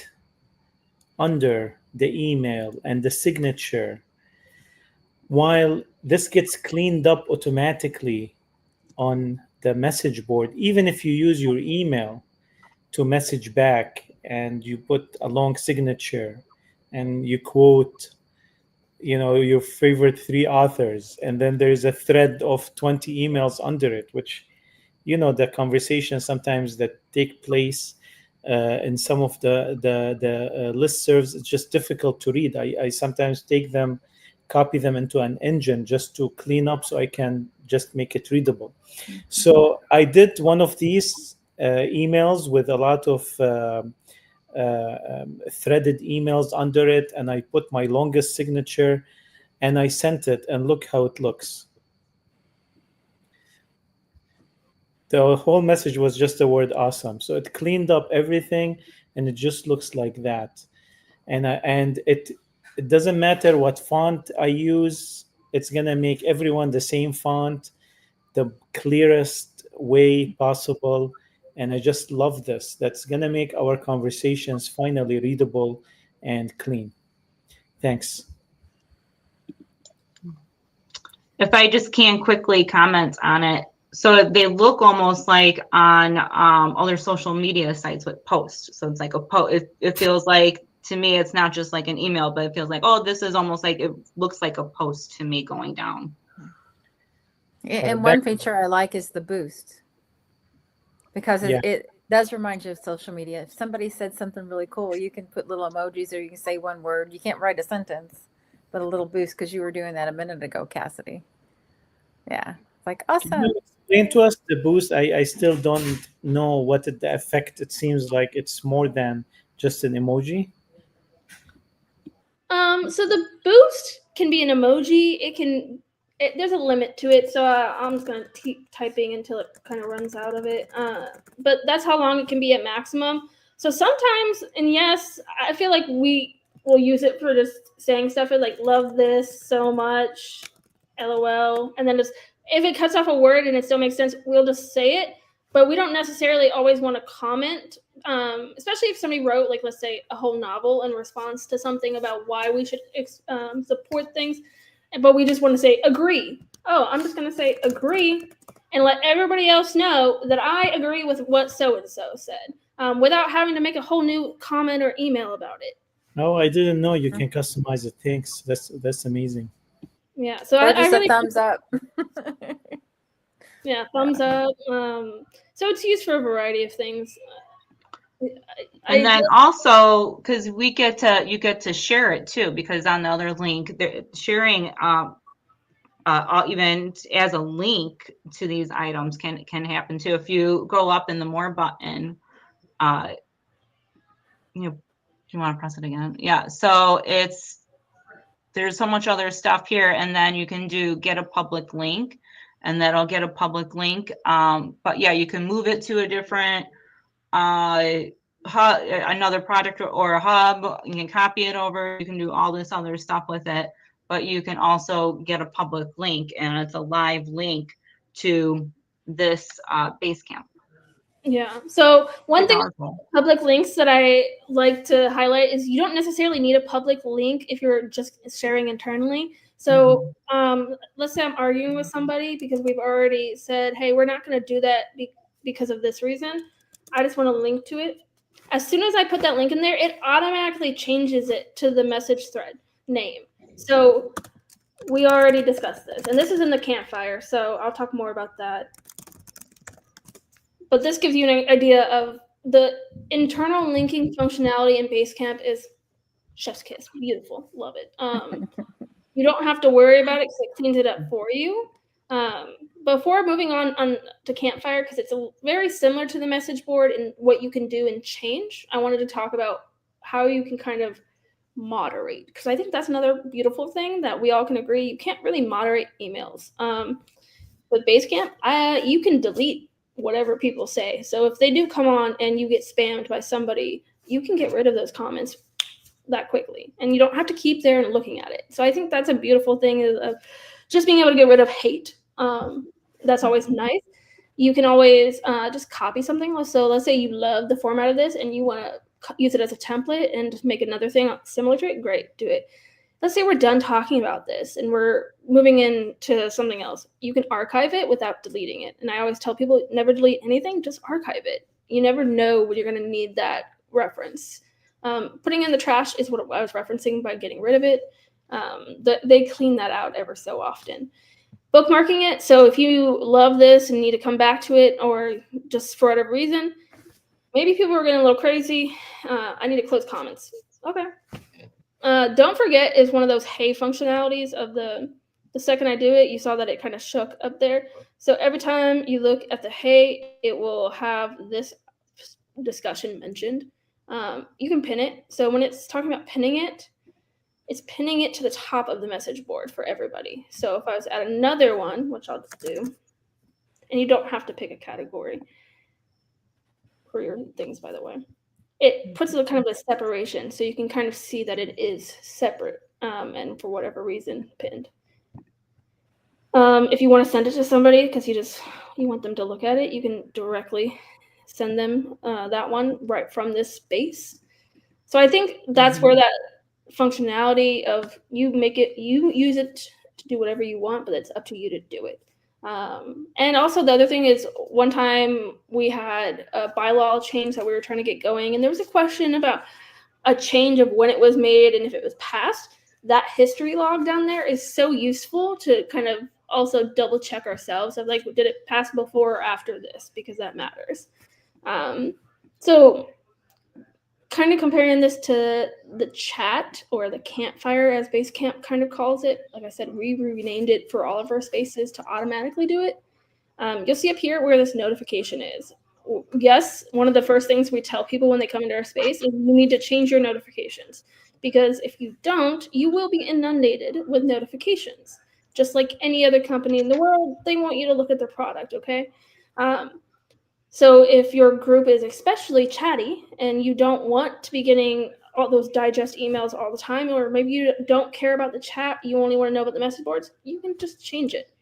under the email and the signature, while this gets cleaned up automatically on the message board. Even if you use your email to message back and you put a long signature and you quote your favorite 3 authors, and then there's a thread of 20 emails under it, which the conversations sometimes that take place in some of the listservs, it's just difficult to read. I sometimes take them, copy them into an engine just to clean up so I can just make it readable. So I did one of these emails with a lot of threaded emails under it, and I put my longest signature and I sent it, and look how it looks. The whole message was just the word awesome. So it cleaned up everything and it just looks like that. And it doesn't matter what font I use, it's gonna make everyone the same font, the clearest way possible. And I just love this. That's gonna make our conversations finally readable and clean. Thanks. If I just can quickly comment on it. So they look almost like on other social media sites with posts. So it's like a post. It feels like, to me, it's not just like an email, but it feels like, oh, this is almost like, it looks like a post to me going down. And one feature I like is the boost, because it does remind you of social media. If somebody said something really cool, you can put little emojis, or you can say one word. You can't write a sentence, but a little boost, because you were doing that a minute ago, Cassidy. Yeah, like awesome. Can you explain to us the boost? I still don't know what the effect. It seems like it's more than just an emoji. So the boost can be an emoji. There's a limit to it, so I'm just gonna keep typing until it kind of runs out of it. But that's how long it can be at maximum. So sometimes, and yes, I feel like we will use it for just saying stuff like "love this so much," LOL, and then just if it cuts off a word and it still makes sense, we'll just say it. But we don't necessarily always want to comment, especially if somebody wrote, like, let's say, a whole novel in response to something about why we should support things. But we just want to say, agree. Oh, I'm just going to say agree. and let everybody else know that I agree with what so-and-so said, without having to make a whole new comment or email about it. No, I didn't know you can customize it. Thanks. That's amazing. Yeah, so Or I just really a thumbs up. Yeah, thumbs up. So it's used for a variety of things. And then also, because you get to share it too, because on the other link, sharing even as a link to these items can happen too. If you go up in the more button, do you want to press it again? Yeah. So there's so much other stuff here, and then you can do get a public link, and that'll get a public link. But yeah, you can move it to a different hub, another project or a hub. You can copy it over. You can do all this other stuff with it, but you can also get a public link, and it's a live link to this Basecamp. Yeah. So one thing Powerful. public links that I like to highlight is you don't necessarily need a public link if you're just sharing internally. So let's say I'm arguing with somebody because we've already said, hey, we're not going to do that because of this reason. I just want to link to it. As soon as I put that link in there, it automatically changes it to the message thread name. So we already discussed this, and this is in the campfire, so I'll talk more about that. But this gives you an idea of the internal linking functionality in Basecamp is chef's kiss. Beautiful. Love it. You don't have to worry about it because it cleans it up for you. Before moving on to Campfire, because it's very similar to the message board and what you can do and change, I wanted to talk about how you can kind of moderate, because I think that's another beautiful thing that we all can agree. You can't really moderate emails. With Basecamp, you can delete whatever people say. So if they do come on and you get spammed by somebody, you can get rid of those comments that quickly, and you don't have to keep there and looking at it. So I think that's a beautiful thing of just being able to get rid of hate. That's always nice. You can always just copy something. So let's say you love the format of this and you want to use it as a template and just make another thing similar to it. Great, do it. Let's say we're done talking about this and we're moving into something else. You can archive it without deleting it. And I always tell people, never delete anything, just archive it. You never know when you're going to need that reference. Putting in the trash is what I was referencing by getting rid of it. They clean that out ever so often. Bookmarking it. So if you love this and need to come back to it, or just for whatever reason, maybe people are getting a little crazy. I need to close comments. Okay. Don't forget is one of those hey functionalities of the second I do it, you saw that it kind of shook up there. So every time you look at the hey, it will have this discussion mentioned. You can pin it. So when it's talking about pinning it, it's pinning it to the top of the message board for everybody. So if I was at another one, which I'll just do, and you don't have to pick a category for your things, by the way. It puts a kind of a separation, so you can kind of see that it is separate, and for whatever reason, pinned. If you want to send it to somebody because you want them to look at it, you can directly send them that one right from this space. So I think that's where that functionality of you use it to do whatever you want, but it's up to you to do it. And also the other thing is, one time we had a bylaw change that we were trying to get going, and there was a question about a change of when it was made and if it was passed. That history log down there is so useful to kind of also double check ourselves of like, did it pass before or after this, because that matters. So kind of comparing this to the chat or the campfire, as Basecamp kind of calls it. Like I said, we renamed it for all of our spaces to automatically do it. You'll see up here where this notification is. Yes, one of the first things we tell people when they come into our space is you need to change your notifications, because if you don't, you will be inundated with notifications. Just like any other company in the world, they want you to look at their product, okay? So if your group is especially chatty and you don't want to be getting all those digest emails all the time, or maybe you don't care about the chat, you only want to know about the message boards, you can just change it.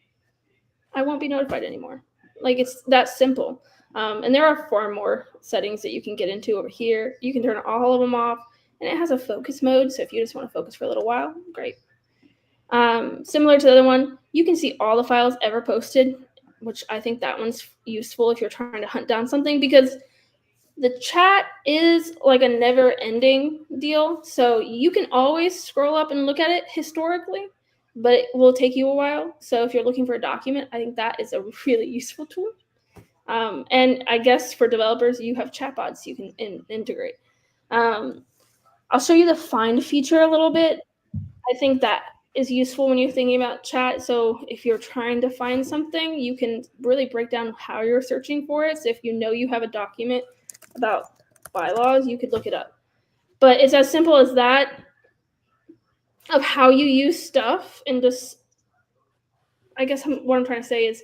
I won't be notified anymore. Like, it's that simple. And there are far more settings that you can get into over here. You can turn all of them off, and it has a focus mode. So if you just want to focus for a little while, great. Similar to the other one, you can see all the files ever posted which I think that one's useful if you're trying to hunt down something, because the chat is like a never-ending deal. So you can always scroll up and look at it historically, but it will take you a while. So if you're looking for a document, I think that is a really useful tool. And I guess for developers, you have chatbots you can integrate. I'll show you the find feature a little bit. I think that is useful when you're thinking about chat. So if you're trying to find something, you can really break down how you're searching for it. So if you know you have a document about bylaws, you could look it up. But it's as simple as that, of how you use stuff, and just, I guess what I'm trying to say is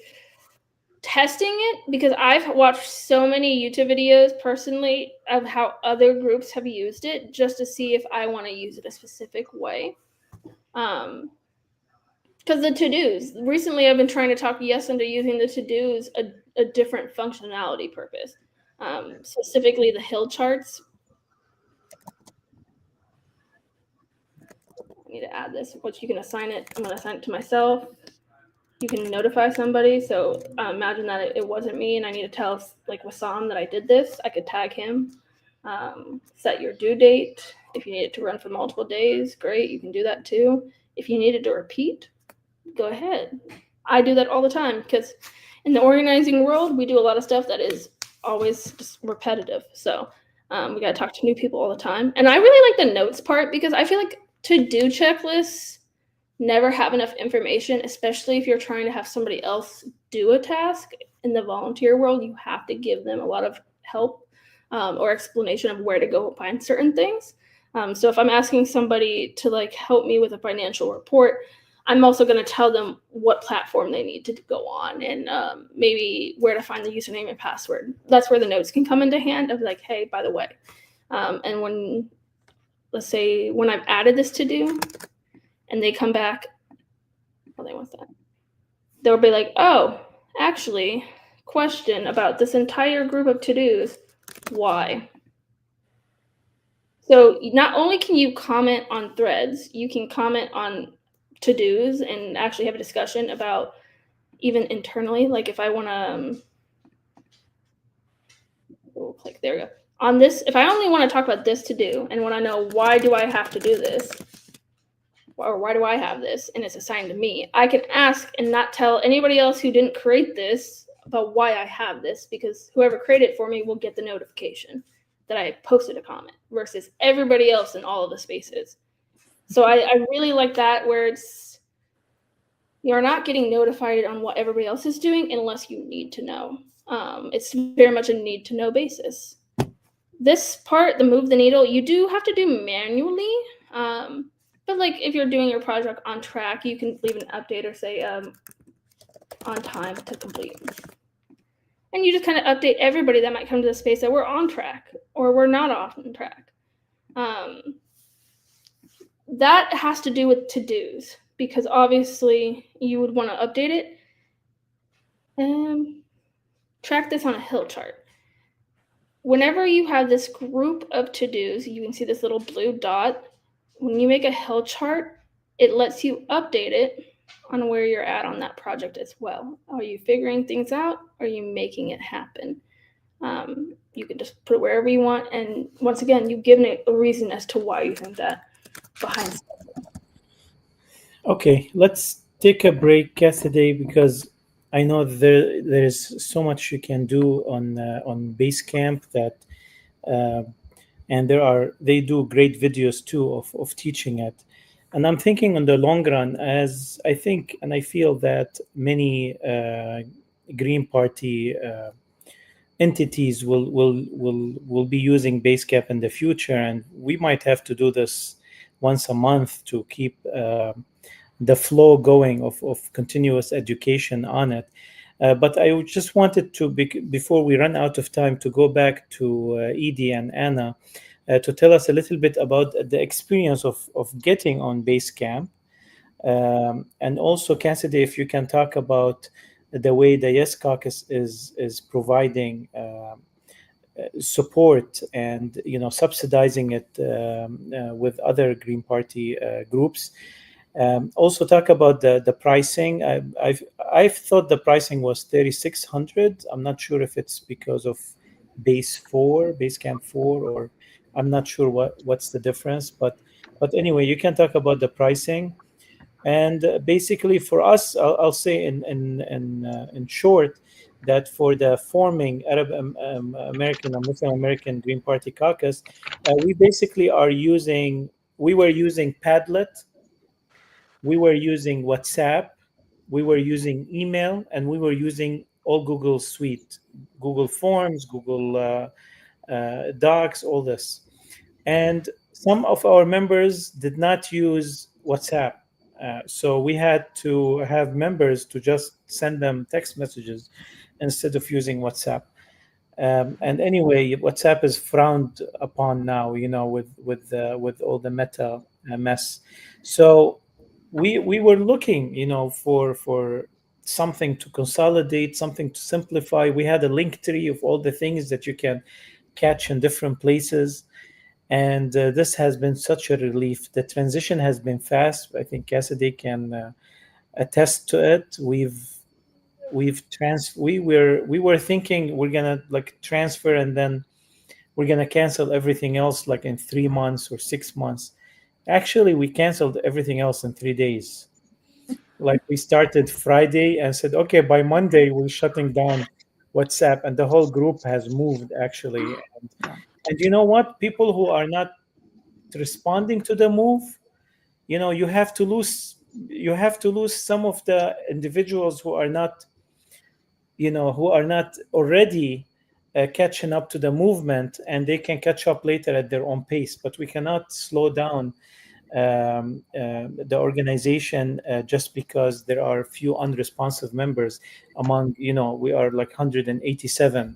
testing it, because I've watched so many YouTube videos personally of how other groups have used it, just to see if I want to use it a specific way. Because the to-dos, recently I've been trying to talk Yes into using the to-dos a different functionality purpose. Specifically the hill charts. I need to add this, which you can assign it. I'm going to assign it to myself. You can notify somebody. So imagine that it wasn't me and I need to tell like Wassam that I did this. I could tag him. Set your due date. If you need it to run for multiple days, great. You can do that too. If you need it to repeat, go ahead. I do that all the time, because in the organizing world, we do a lot of stuff that is always just repetitive. So we got to talk to new people all the time. And I really like the notes part, because I feel like to-do checklists never have enough information, especially if you're trying to have somebody else do a task. In the volunteer world, you have to give them a lot of help or explanation of where to go find certain things. So if I'm asking somebody to like help me with a financial report, I'm also going to tell them what platform they need to go on, and maybe where to find the username and password. That's where the notes can come into hand of like, hey, by the way. And when, let's say, when I've added this to do and they come back, oh, they want that. They'll be like, oh, actually, question about this entire group of to-dos. Why? So not only can you comment on threads, you can comment on to-dos and actually have a discussion about even internally. Like if I want to, click, there we go. On this, if I only want to talk about this to-do and want to know why do I have to do this, or why do I have this, and it's assigned to me, I can ask and not tell anybody else who didn't create this about why I have this, because whoever created it for me will get the notification that I posted a comment versus everybody else in all of the spaces. So I really like that, where it's, you're not getting notified on what everybody else is doing unless you need to know. It's very much a need to know basis. This part, the move the needle, you do have to do manually. But like if you're doing your project on track, you can leave an update or say on time to complete. And you just kind of update everybody that might come to the space that we're on track or we're not on track. That has to do with to-dos, because obviously you would want to update it. Track this on a hill chart. Whenever you have this group of to-dos, you can see this little blue dot. When you make a hill chart, it lets you update it on where you're at on that project as well. Are you figuring things out? Or are you making it happen? You can just put it wherever you want. And once again, you've given it a reason as to why you think that behind stuff. Okay, let's take a break, Cassidy, because I know there's so much you can do on Basecamp that, and they do great videos too of teaching it. And I'm thinking in the long run, as I think and I feel that many Green Party entities will be using Basecamp in the future, and we might have to do this once a month to keep the flow going of continuous education on it. But I just wanted to, before we run out of time, to go back to Edie and Anna to tell us a little bit about the experience of getting on Basecamp. And also, Cassidy, if you can talk about the way the Yes Caucus is providing support and subsidizing it with other Green Party groups. Also talk about the pricing. I've thought the pricing was 3,600. I'm not sure if it's because of Basecamp 4, or I'm not sure what's the difference. But anyway, you can talk about the pricing. And basically, for us, I'll say in short that for the forming Arab American and Muslim American Green Party Caucus, we basically are using. We were using Padlet, we were using WhatsApp, we were using email, and we were using all Google Suite, Google Forms, Google Docs, all this. And some of our members did not use WhatsApp. So we had to have members to just send them text messages instead of using WhatsApp. And anyway, WhatsApp is frowned upon now, with all the Meta mess. So we were looking, for something to consolidate, something to simplify. We had a link tree of all the things that you can catch in different places, and this has been such a relief. The transition has been fast. I think Cassidy can attest to it. We were thinking we're gonna like transfer, and then we're gonna cancel everything else like in 3 months or 6 months. Actually, we canceled everything else in 3 days. Like we started Friday and said, okay, by Monday we're shutting down WhatsApp, and the whole group has moved actually. Yeah. And you know what? People who are not responding to the move, you have to lose some of the individuals who are not already catching up to the movement, and they can catch up later at their own pace. But we cannot slow down the organization just because there are few unresponsive members among, we are like 187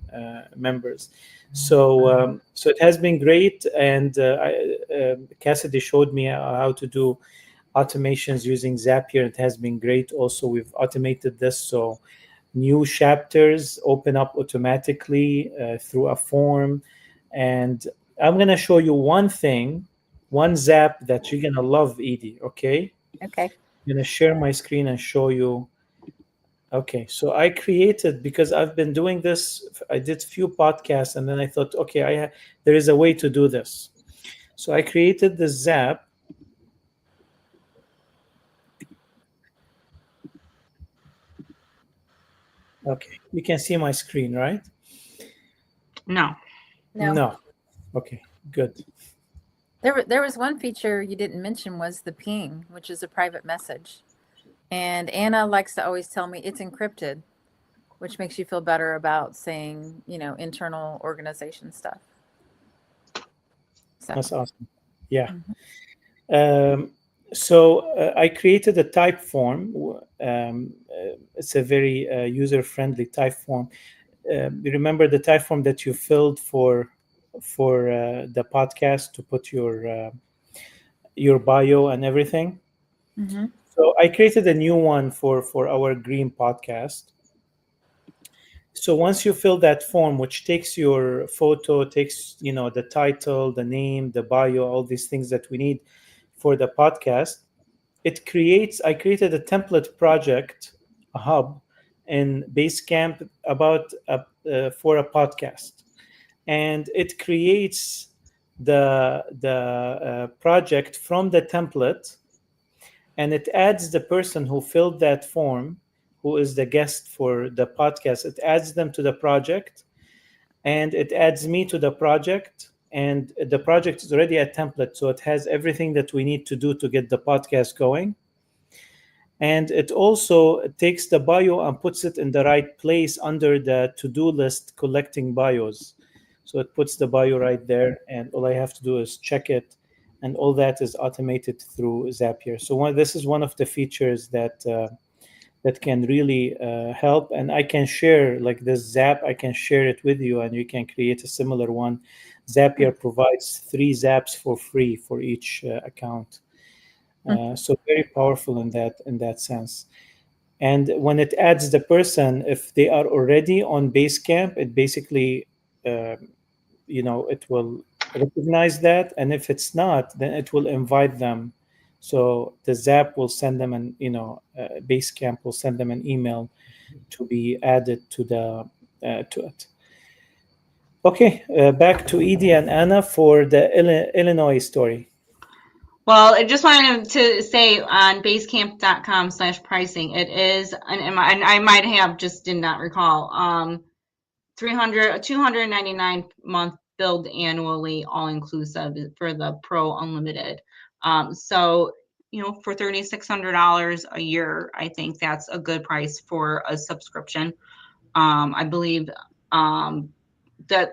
members. So it has been great. And Cassidy showed me how to do automations using Zapier. It has been great. Also, we've automated this, so new chapters open up automatically through a form. And I'm going to show you one zap that you're going to love, Edie. Okay. Okay. I'm going to share my screen and show you. Okay. So I created, because I've been doing this, I did few podcasts, and then I thought, okay, there is a way to do this. So I created the zap. Okay. You can see my screen, right? No. No. Okay, good. There was one feature you didn't mention, was the ping, which is a private message. And Anna likes to always tell me it's encrypted, which makes you feel better about saying, internal organization stuff. So. That's awesome. Yeah. So I created a type form. It's a very user-friendly type form. You remember the type form that you filled for the podcast to put your bio and everything? Mm-hmm. So I created a new one for our Green podcast. So once you fill that form, which takes your photo, takes the title, the name, the bio, all these things that we need for the podcast, I created a template project, a hub in Basecamp for a podcast, and it creates the project from the template, and it adds the person who filled that form, who is the guest for the podcast. It adds them to the project, and it adds me to the project. And the project is already a template, so it has everything that we need to do to get the podcast going. And it also takes the bio and puts it in the right place under the to-do list, collecting bios. So it puts the bio right there, and all I have to do is check it, and all that is automated through Zapier. So this is one of the features that can really help. And I can share, like this Zap, I can share it with you, and you can create a similar one. Zapier provides 3 Zaps for free for each account. So very powerful in that sense. And when it adds the person, if they are already on Basecamp, it basically, it will recognize that. And if it's not, then it will invite them. So the Zap will send them Basecamp will send them an email to be added to it. Okay, back to Edie and Anna for the Illinois story. Well, I just wanted to say on basecamp.com/pricing, it is, and I might have just did not recall, 299 month billed annually, all inclusive for the Pro Unlimited. So, for $3,600 a year, I think that's a good price for a subscription. I believe that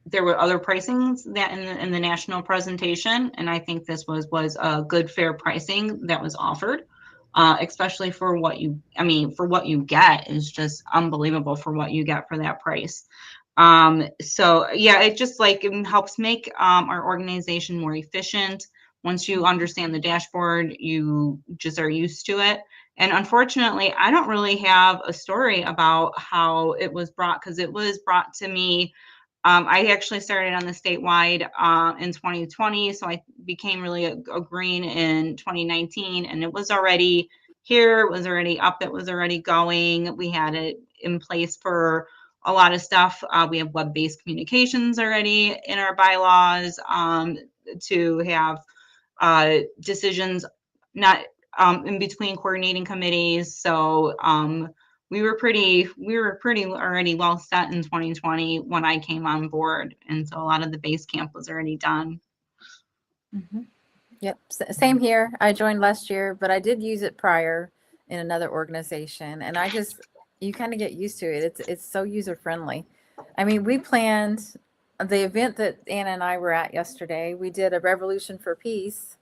there were other pricings that in the national presentation, and I think this was a good, fair pricing that was offered, especially for what you get is just unbelievable for what you get for that price. So yeah, it just it helps make our organization more efficient. Once you understand the dashboard, you just are used to it. And unfortunately, I don't really have a story about how it was brought, because it was brought to me. I actually started on the statewide in 2020, so I became really a green in 2019, and it was already here, it was already up, it was already going. We had it in place for a lot of stuff. We have web-based communications already in our bylaws to have decisions not in between coordinating committees. So we were pretty already well set in 2020 when I came on board, and so a lot of the Basecamp was already done. Mm-hmm. Yep, same here. I joined last year, but I did use it prior in another organization, and you kind of get used to it. It's so user friendly. I mean, we planned the event that Anna and I were at yesterday. We did a Revolution for Peace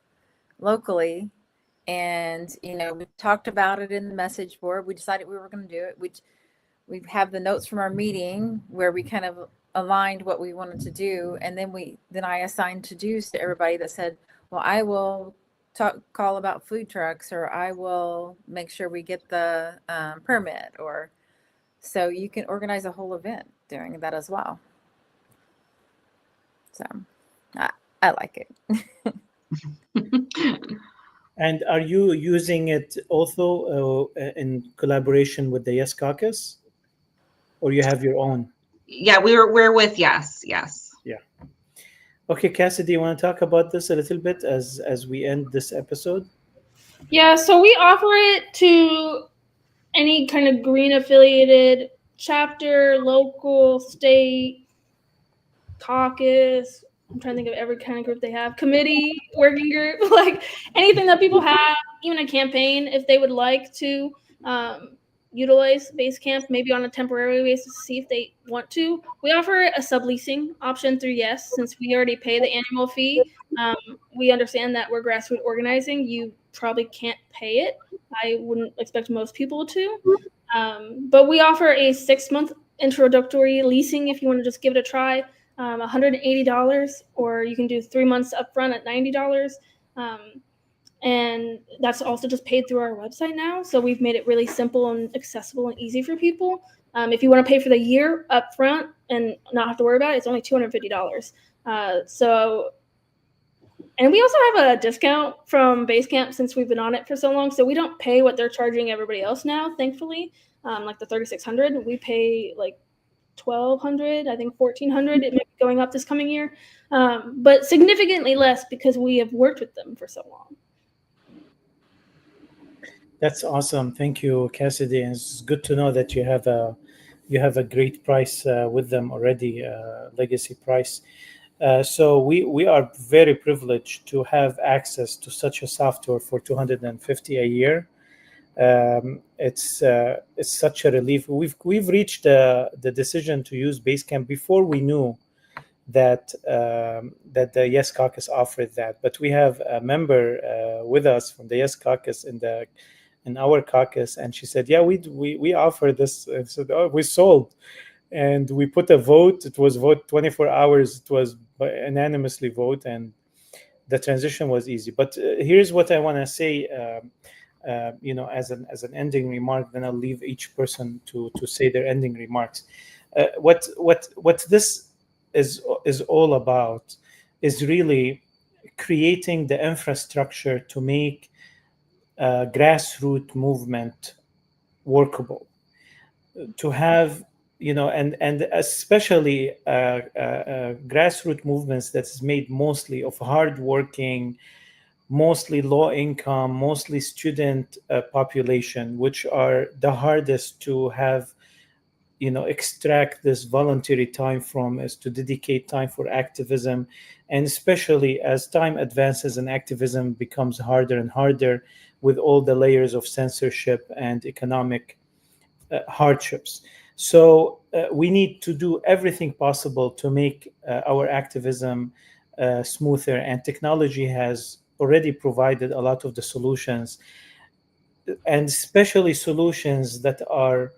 locally, and we talked about it in the message board. We decided we were going to do it. We have the notes from our meeting where we kind of aligned what we wanted to do, and then I assigned to-dos to everybody that said, well, I will call about food trucks, or I will make sure we get the permit, or so you can organize a whole event doing that as well. So I like it. And are you using it also in collaboration with the Yes Caucus, or you have your own? Yeah, we're with Yes. Yeah. Okay, Cassidy, you want to talk about this a little bit as we end this episode? Yeah, so we offer it to any kind of green affiliated chapter, local, state, caucus. I'm trying to think of every kind of group they have. Committee, working group, like anything that people have, even a campaign, if they would like to utilize Basecamp, maybe on a temporary basis to see if they want to. We offer a subleasing option through Yes, since we already pay the annual fee. We understand that we're grassroots organizing. You probably can't pay it. I wouldn't expect most people to. But we offer a 6-month introductory leasing if you want to just give it a try. $180, or you can do 3 months upfront at $90. And that's also just paid through our website now. So we've made it really simple and accessible and easy for people. If you want to pay for the year upfront and not have to worry about it, it's only $250. And we also have a discount from Basecamp since we've been on it for so long. So we don't pay what they're charging everybody else now, thankfully. Like the $3,600, we pay like $1,200, I think $1,400. It may be going up this coming year, but significantly less because we have worked with them for so long. That's awesome. Thank you, Cassidy. And it's good to know that you have a great price with them already, legacy price. So we are very privileged to have access to such a software for $250 a year. It's such a relief. We've reached the decision to use Basecamp before we knew that the Yes Caucus offered that. But we have a member with us from the Yes Caucus in our caucus, and she said, "Yeah, we offer this." And so we sold, and we put a vote. It was vote 24 hours. It was unanimously vote, and the transition was easy. But here's what I want to say. As an ending remark, then I'll leave each person to say their ending remarks. What this is all about is really creating the infrastructure to make grassroots movement workable, to have, and especially grassroots movements that is made mostly of hardworking, mostly low income, mostly student population, which are the hardest to have, extract this voluntary time from, is to dedicate time for activism. And especially as time advances and activism becomes harder and harder with all the layers of censorship and economic hardships. So we need to do everything possible to make our activism smoother, and technology has already provided a lot of the solutions, and especially solutions that are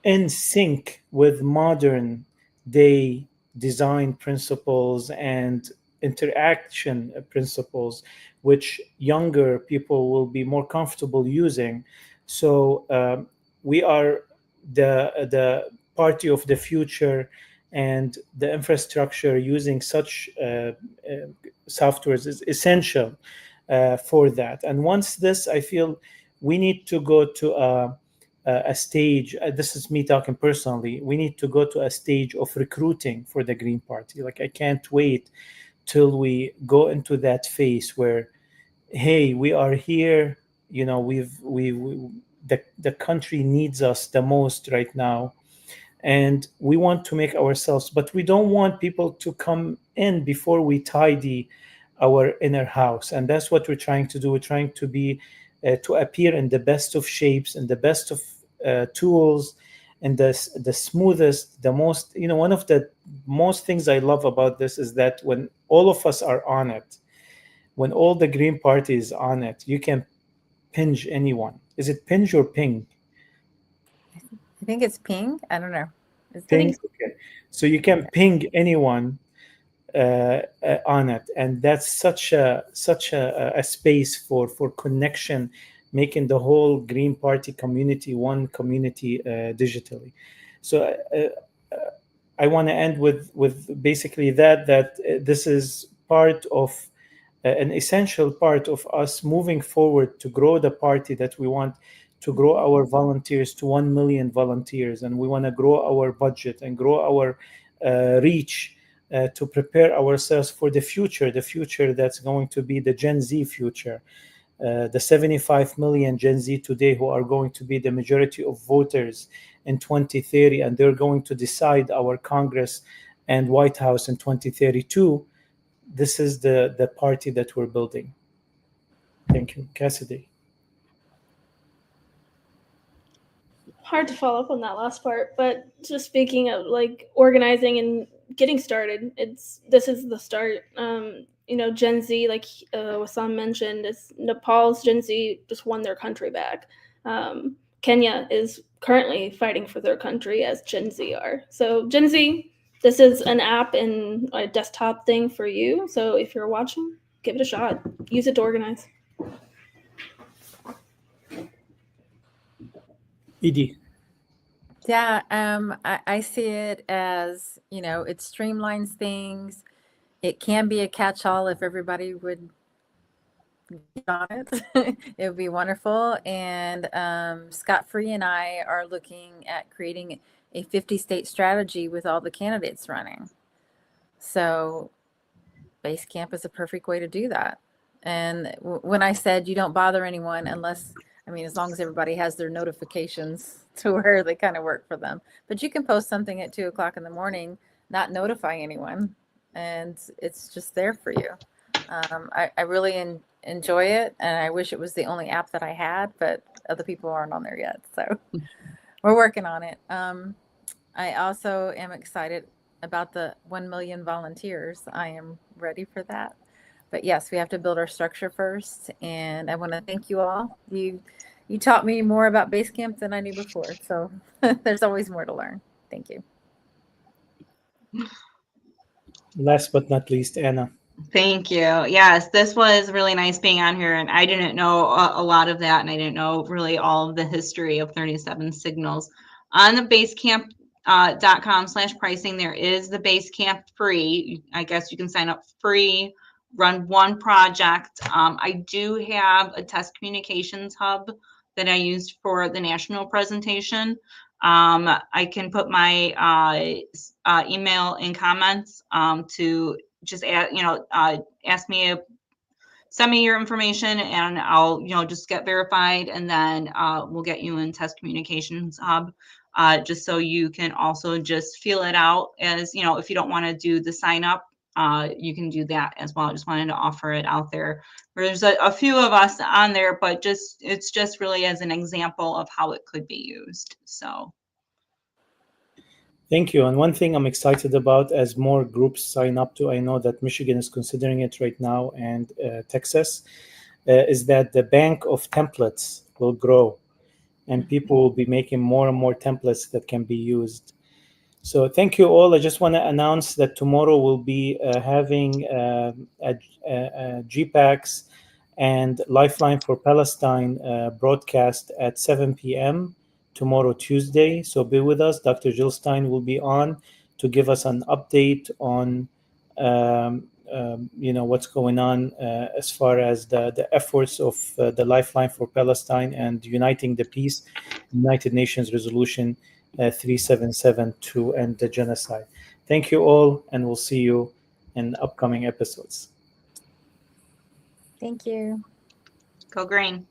in sync with modern day design principles and interaction principles, which younger people will be more comfortable using. So we are the party of the future, and the infrastructure using such softwares is essential for that. And once this, I feel we need to go to a stage. This is me talking personally. We need to go to a stage of recruiting for the Green Party. Like, I can't wait till we go into that phase where, hey, we are here. The country needs us the most right now, and we want to make ourselves, but we don't want people to come in before we tidy our inner house. And that's what we're trying to do. We're trying to be to appear in the best of shapes and the best of tools, and the smoothest, the most, one of the most things I love about this is that when all of us are on it, when all the Green Party is on it, you can pinch anyone. Is it pinch or ping? I think it's ping. I don't know. Ping. Okay. So you can ping anyone on it, and that's such a space for connection, making the whole Green Party community one community digitally. So I want to end with basically that this is part of an essential part of us moving forward to grow the party, that we want to grow our volunteers to 1 million volunteers, and we want to grow our budget and grow our reach to prepare ourselves for the future that's going to be the Gen Z future, the 75 million Gen Z today who are going to be the majority of voters in 2030, and they're going to decide our Congress and White House in 2032. This is the party that we're building. Thank you. Cassidy. Hard to follow up on that last part, but just speaking of like organizing and getting started, this is the start. Gen Z, like Wissam mentioned, is Nepal's Gen Z just won their country back. Kenya is currently fighting for their country as Gen Z are. So Gen Z, this is an app and a desktop thing for you. So if you're watching, give it a shot. Use it to organize. Edie. Yeah, I see it as, it streamlines things. It can be a catch-all if everybody would get on it. It would be wonderful. And Scott Free and I are looking at creating a 50-state strategy with all the candidates running. So Basecamp is a perfect way to do that. And when I said you don't bother anyone unless, as long as everybody has their notifications to where they kind of work for them. But you can post something at 2:00 in the morning, not notify anyone, and it's just there for you. I really enjoy it, and I wish it was the only app that I had, but other people aren't on there yet. So we're working on it. I also am excited about the 1 million volunteers. I am ready for that. But yes, we have to build our structure first. And I want to thank you all. You taught me more about Basecamp than I knew before. So there's always more to learn. Thank you. Last but not least, Anna. Thank you. Yes, this was really nice being on here. And I didn't know a lot of that. And I didn't know really all of the history of 37 signals. On the Basecamp.com/pricing, there is the Basecamp free. I guess you can sign up free run one project. I do have a test communications hub that I used for the national presentation. I can put my email in comments to just ask me send me your information and I'll, just get verified, and then we'll get you in test communications hub, just so you can also just feel it out as, if you don't want to do the sign up, you can do that as well. I just wanted to offer it out there. There's a few of us on there, but it's just really as an example of how it could be used. So. Thank you. And one thing I'm excited about as more groups sign up to, I know that Michigan is considering it right now, and Texas, is that the bank of templates will grow and people will be making more and more templates that can be used. So thank you all. I just want to announce that tomorrow we'll be having a GPACS and Lifeline for Palestine broadcast at 7 p.m. tomorrow, Tuesday. So be with us. Dr. Jill Stein will be on to give us an update on what's going on as far as the efforts of the Lifeline for Palestine and uniting the peace, United Nations Resolution 377 to end the genocide. Thank you all, and we'll see you in upcoming episodes. Thank you. Go green.